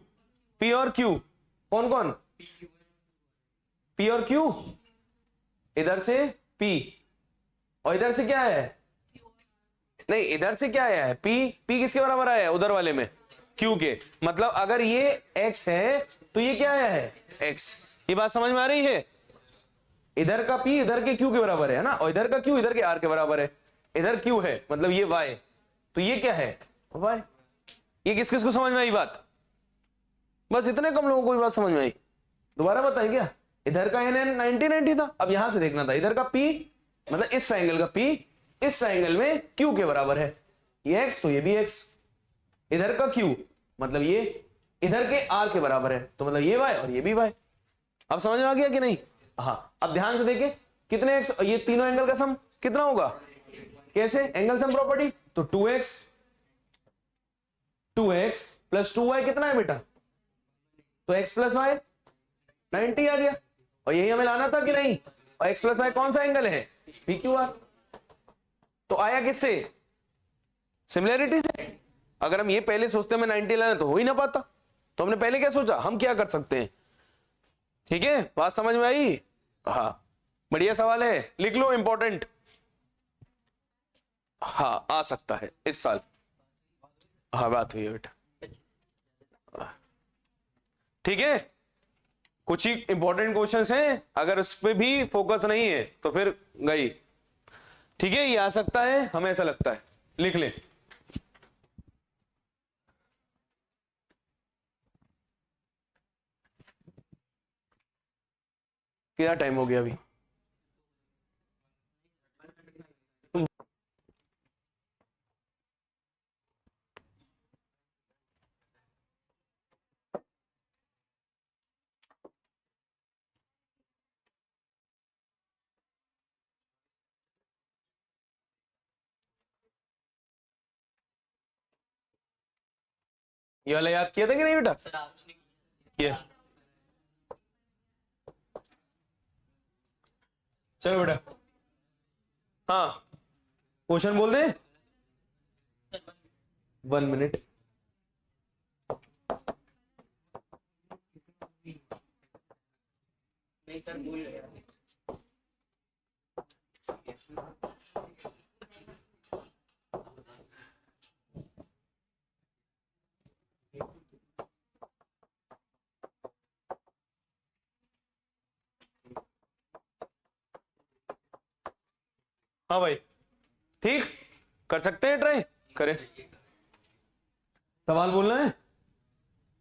पी और क्यू कौन कौन? पी और क्यू, इधर से पी और इधर से क्या है? नहीं, इधर से क्या आया है? पी। पी किसके बराबर आया है? उधर वाले में क्यू के। मतलब अगर ये एक्स है तो ये क्या आया है? एक्स। ये बात समझ में आ रही है? इधर का पी इधर के क्यू के बराबर है ना, और इधर का क्यू इधर के आर के बराबर है। इधर क्यू है मतलब ये वाई, तो ये क्या है? वाई। ये किस किस को समझ में आई बात? बस इतने कम लोगों को ये बात समझ में आई। दोबारा बताएं क्या? इधर का एन एन 90-90 था, अब यहां से देखना था इधर का पी, मतलब इस ट्रायंगल का पी इस ट्रायंगल में क्यू के बराबर है। ये एक्स तो ये भी एक्स, इधर का क्यू मतलब ये इधर के आर के बराबर है, तो मतलब ये वाई और ये भी वाई। अब समझ में आ गया कि नहीं? हाँ, अब ध्यान से देखें, कितने एक्स, ये तीनों एंगल का सम कितना होगा? कैसे? एंगल सम प्रॉपर्टी, तो 2x प्लस 2y कितना है बेटा? तो x प्लस वाई 90 आ गया, और यही हमें लाना था कि नहीं? और x प्लस वाई कौन सा एंगल है? P Q R. तो आया किससे? सिमिलैरिटी से। अगर हम ये पहले सोचते हमें 90 लाना तो हो ही ना पाता, तो हमने पहले क्या सोचा? हम क्या कर सकते हैं? ठीक है, बात समझ में आई? हाँ, बढ़िया सवाल है, लिख लो, इंपॉर्टेंट। हाँ, आ सकता है इस साल। हाँ, बात हुई है बेटा। ठीक है, कुछ ही इंपॉर्टेंट क्वेश्चंस हैं, अगर उस पर भी फोकस नहीं है तो फिर गई। ठीक है, ये आ सकता है, हमें ऐसा लगता है, लिख ले। क्या टाइम हो गया अभी? ये वाला याद किया था कि नहीं बेटा? ये चलो बेटा, हाँ, क्वेश्चन बोल दे। 1 मिनट। नहीं सर, भूल गया। हाँ भाई, ठीक, कर सकते हैं, ट्राई करें। सवाल बोलना है।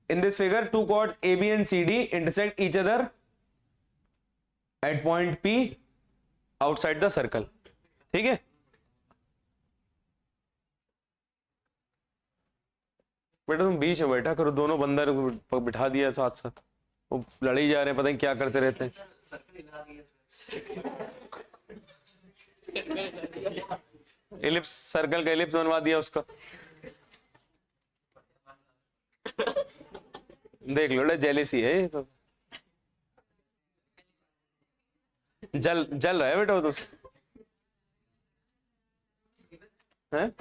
In this figure two chords AB and CD intersect each other at point P outside the circle। ठीक है, बेटा तुम बीच में बैठा करो, दोनों बंदर बिठा दिया साथ साथ, वो लड़े जा रहे हैं, पता नहीं क्या करते रहते हैं। एलिप्स, सर्कल का एलिप्स बनवा दिया उसका। देख लो, जेलिसी है ये तो, जल रहा है बेटा वो तो है।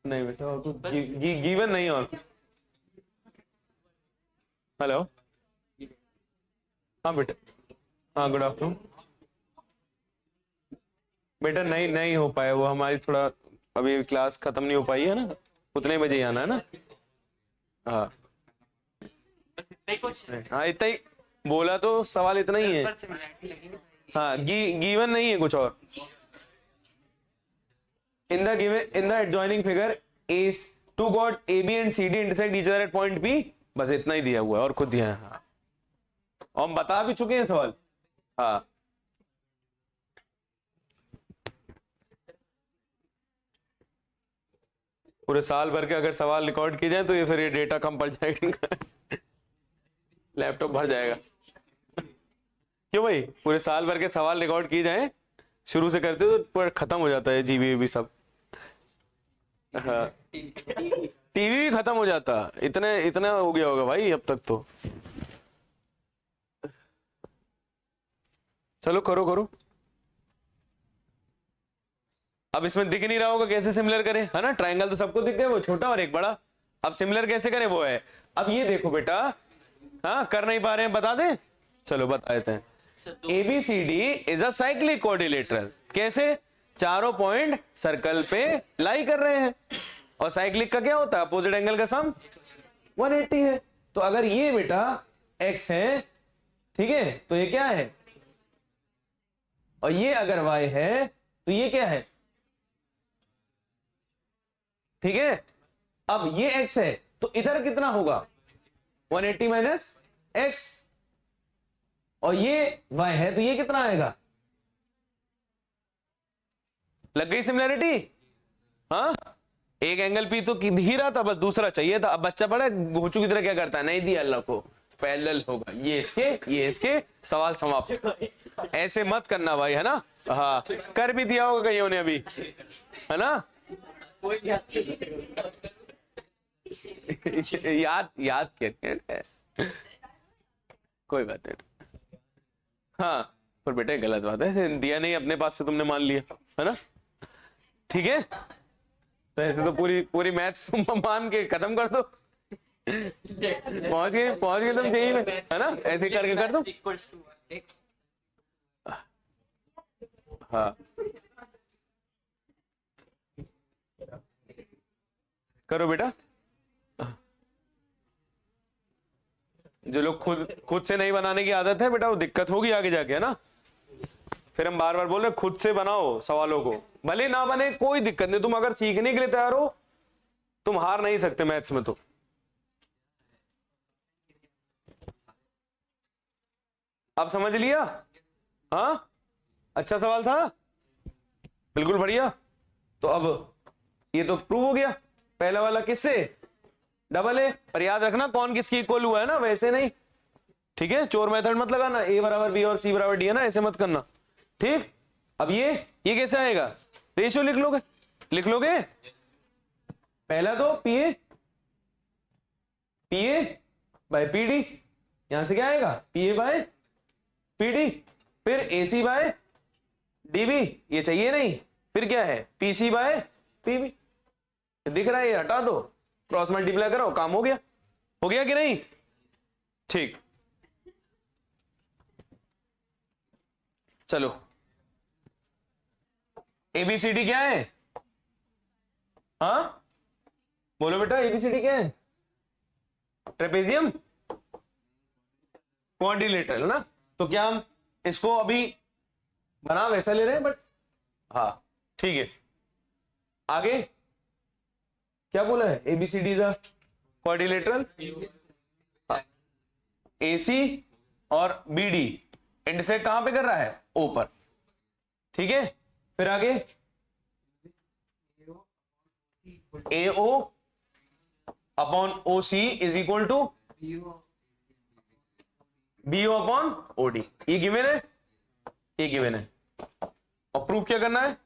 नहीं बेटा वो तो गिवन नहीं। और हेलो, हाँ बेटा, हाँ गुड आफ्टरनून बेटा। नहीं हो पाया वो, हमारी थोड़ा अभी क्लास खत्म नहीं हो पाई है ना, उतने बजे ही आना है ना। हाँ हाँ, इतना ही बोला तो, सवाल इतना ही है। हाँ, गिवन नहीं है कुछ और। In the adjoining figure is two chords AB and CD intersect each other at point P। बस इतना ही दिया हुआ है और खुद दिया है। हाँ, और हम बता भी चुके हैं सवाल। हाँ, पूरे साल भर के अगर सवाल रिकॉर्ड किए जाए तो ये फिर ये डेटा कम पड़ जाएगा, लैपटॉप भर जाएगा। क्यों भाई, पूरे साल भर के सवाल रिकॉर्ड किए जाए शुरू से करते तो पूरा खत्म हो जाता है जीबी भी सब। हाँ, टीवी भी खत्म हो जाता, इतना हो गया होगा भाई अब तक तो। चलो करो। अब इसमें दिख नहीं रहा होगा कैसे सिमिलर करें, है ना। ट्रायंगल तो सबको दिख गया, वो छोटा और एक बड़ा। अब सिमिलर कैसे करें वो है। अब ये देखो बेटा, हाँ कर नहीं पा रहे हैं, बता दें, चलो बता देते हैं। ABCD is a cyclic quadrilateral. कैसे, चारों पॉइंट सर्कल पे लाई कर रहे हैं, और साइक्लिक का क्या होता है, अपोजिट एंगल का सम 180 है। तो अगर ये बेटा x है, ठीक है, तो ये क्या है, और ये अगर y है तो ये क्या है, ठीक है। अब ये x है तो इधर कितना होगा, 180 माइनस x, और ये y है तो ये कितना आएगा। लग गई सिमिलरिटी। हाँ, एक एंगल P तो दिख ही रहा था, बस दूसरा चाहिए था। अब बच्चा बड़ा घोचू की तरह क्या करता है, नहीं दिया अल्लाह को, पैरेलल होगा, ये इसके, सवाल समाप्त। ऐसे मत करना भाई, है ना। हाँ, कर भी दिया होगा कईयों ने अभी, है ना। याद किया, कोई बात नहीं। हाँ, पर बेटे गलत बात है, ऐसे दिया नहीं अपने पास से तुमने मान लिया, है ना। ठीक है, तो ऐसे तो पूरी मैथ्स मान के खत्म कर दो। पहुंच गए तुम सही में, है ना, ऐसे करके कर दो। हाँ, करो बेटा। जो लोग खुद से नहीं बनाने की आदत है बेटा, वो दिक्कत होगी आगे जाके, है ना। फिर हम बार बार बोल रहे हैं खुद से बनाओ सवालों को, भले ना बने कोई दिक्कत नहीं, तुम अगर सीखने के लिए तैयार हो तुम हार नहीं सकते मैथ्स में। तो अब समझ लिया। हाँ, अच्छा सवाल था, बिल्कुल बढ़िया। तो अब ये तो प्रूव हो गया, पहला वाला किससे, डबल ए। पर याद रखना कौन किसकी इक्वल हुआ है ना, वैसे नहीं, ठीक है। चोर मेथड मत लगाना, ए बराबर बी और सी बराबर डी, है ना, ऐसे मत करना, ठीक। अब ये कैसे आएगा, रेशियो लिख लोगे। पहला तो पीए बाय पीडी, यहां से क्या आएगा, पीए बाय पीडी, फिर एसी बाय डीबी, ये चाहिए नहीं, फिर क्या है, पीसी बाय पीबी, दिख रहा है, ये हटा दो, क्रॉस मल्टीप्लाई करो, काम हो गया कि नहीं। ठीक, चलो एबीसीडी क्या है, हाँ बोलो बेटा, एबीसीडी क्या है, ट्रेपेजियम क्वाड्रिलेटरल, है ना। तो क्या हम इसको अभी बना वैसा ले रहे हैं बट हाँ ठीक है। आगे क्या बोला है, एबीसीडी द क्वाड्रिलेटरल, एसी और बीडी इंटरसेक्ट कहां पे कर रहा है, ओ पर, ठीक है। फिर आगे AO upon OC is equal to BO upon OD, ये गिवन है, ये गिवन है। और प्रूफ क्या करना है,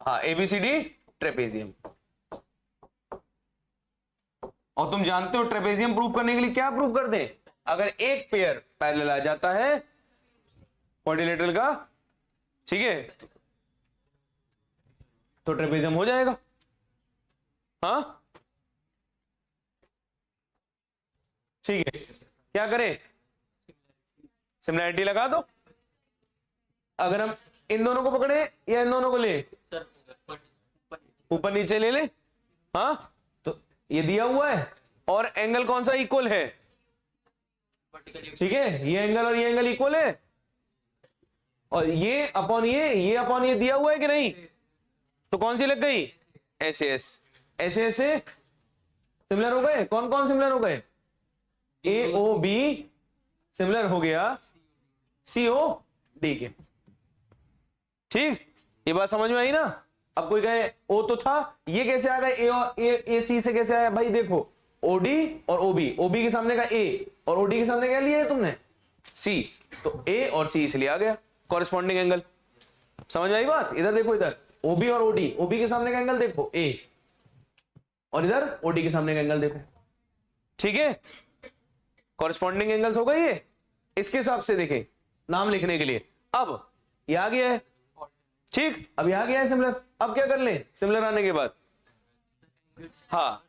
हाँ ABCD ट्रेपेजियम। और तुम जानते हो ट्रेपेजियम प्रूफ करने के लिए क्या प्रूफ कर दें, अगर एक पेयर पैरेलल आ जाता है क्वाड्रिलेटरल का, ठीक है, तो ट्रेपेजियम हो जाएगा। हाँ ठीक है, क्या करें, सिमिलैरिटी लगा दो। अगर हम इन दोनों को पकड़े या इन दोनों को ले, ऊपर नीचे ले ले, हाँ तो ये दिया हुआ है और एंगल कौन सा इक्वल है, ठीक है, ये एंगल और ये एंगल इक्वल है, और ये अपॉन ये अपॉन ये दिया हुआ है कि नहीं, तो कौन सी लग गई, एस ऐसे ऐसे सिमिलर हो गए। कौन कौन सिमिलर हो गए, AOB सिमिलर हो गया COD के, ठीक, ये बात समझ में आई ना। अब कोई कहे O तो था, ये कैसे आ गए, AC से कैसे आया, भाई देखो OD और OB के सामने का A और OD के सामने क्या लिया है तुमने, C, तो A और C इसलिए आ गया कॉरेस्पॉन्डिंग एंगल। समझ में आई बात, इधर देखो, इधर OB और OB के सामने का एंगल देखो A, और इधर OD के सामने का एंगल देखो, ठीक है, कॉरेस्पॉन्डिंग एंगल्स हो गए ये। इसके हिसाब से देखें नाम लिखने के लिए, अब ये आ गया है, ठीक, अब यहां गया है सिमिलर। अब क्या कर लें, सिमिलर आने के बाद, हाँ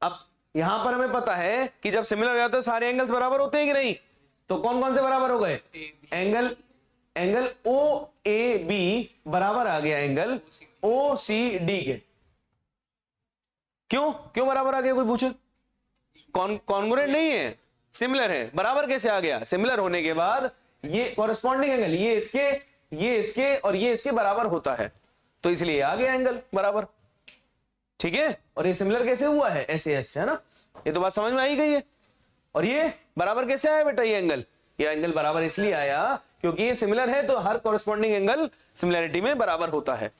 अब यहां पर हमें पता है कि जब सिमिलर हो जाता है सारे एंगल्स बराबर होते हैं कि नहीं, तो कौन कौन से बराबर हो गए, एंगल OAB बराबर आ गया एंगल OCD के। क्यों बराबर आ गया, कोई पूछे, कॉन्ग्रुएंट नहीं है, सिमिलर है, बराबर कैसे आ गया, सिमिलर होने के बाद ये कॉरेस्पॉन्डिंग एंगल ये इसके और ये इसके बराबर होता है, तो इसलिए आ गया एंगल बराबर, ठीक है। और ये सिमिलर कैसे हुआ है, ऐसे है ना, ये तो बात समझ में आई गई है। और ये बराबर कैसे आया बेटा, ये एंगल बराबर इसलिए आया क्योंकि ये सिमिलर है, तो हर कॉरेस्पॉन्डिंग एंगल सिमिलैरिटी में बराबर होता है,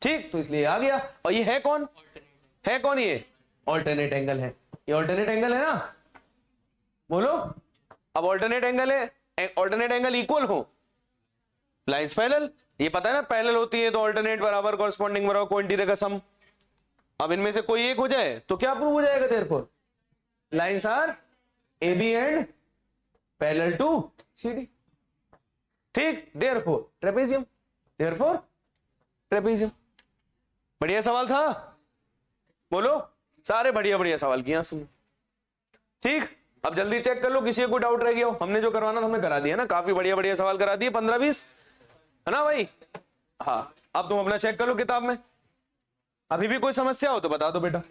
ठीक, तो इसलिए आ गया। और ये है कौन, ये ऑल्टरनेट एंगल है, ये ऑल्टरनेट एंगल है ना, बोलो। अब ऑल्टरनेट एंगल है, ऑल्टरनेट एंगल इक्वल हो, लाइंस पैरेलल, ये पता है ना, पैरेलल होती है तो ऑल्टरनेट बराबर कॉरेस्पॉन्डिंग बराबर कोइंटीरियर का सम। अब इनमें से कोई एक हो जाए तो क्या प्रूव हो जाएगा, therefore lines are AB and parallel to CD, ठीक, देयरफॉर ट्रेपेजियम, बढ़िया सवाल था, बोलो, सारे बढ़िया सवाल किया सुनो, ठीक। अब जल्दी चेक कर लो किसी को डाउट रह गया हो, हमने जो करवाना था हमने करा दिया ना, काफी बढ़िया सवाल करा दिए, 15-20 है ना भाई, हाँ। अब तुम अपना चेक कर लो किताब में, अभी भी कोई समस्या हो तो बता दो बेटा।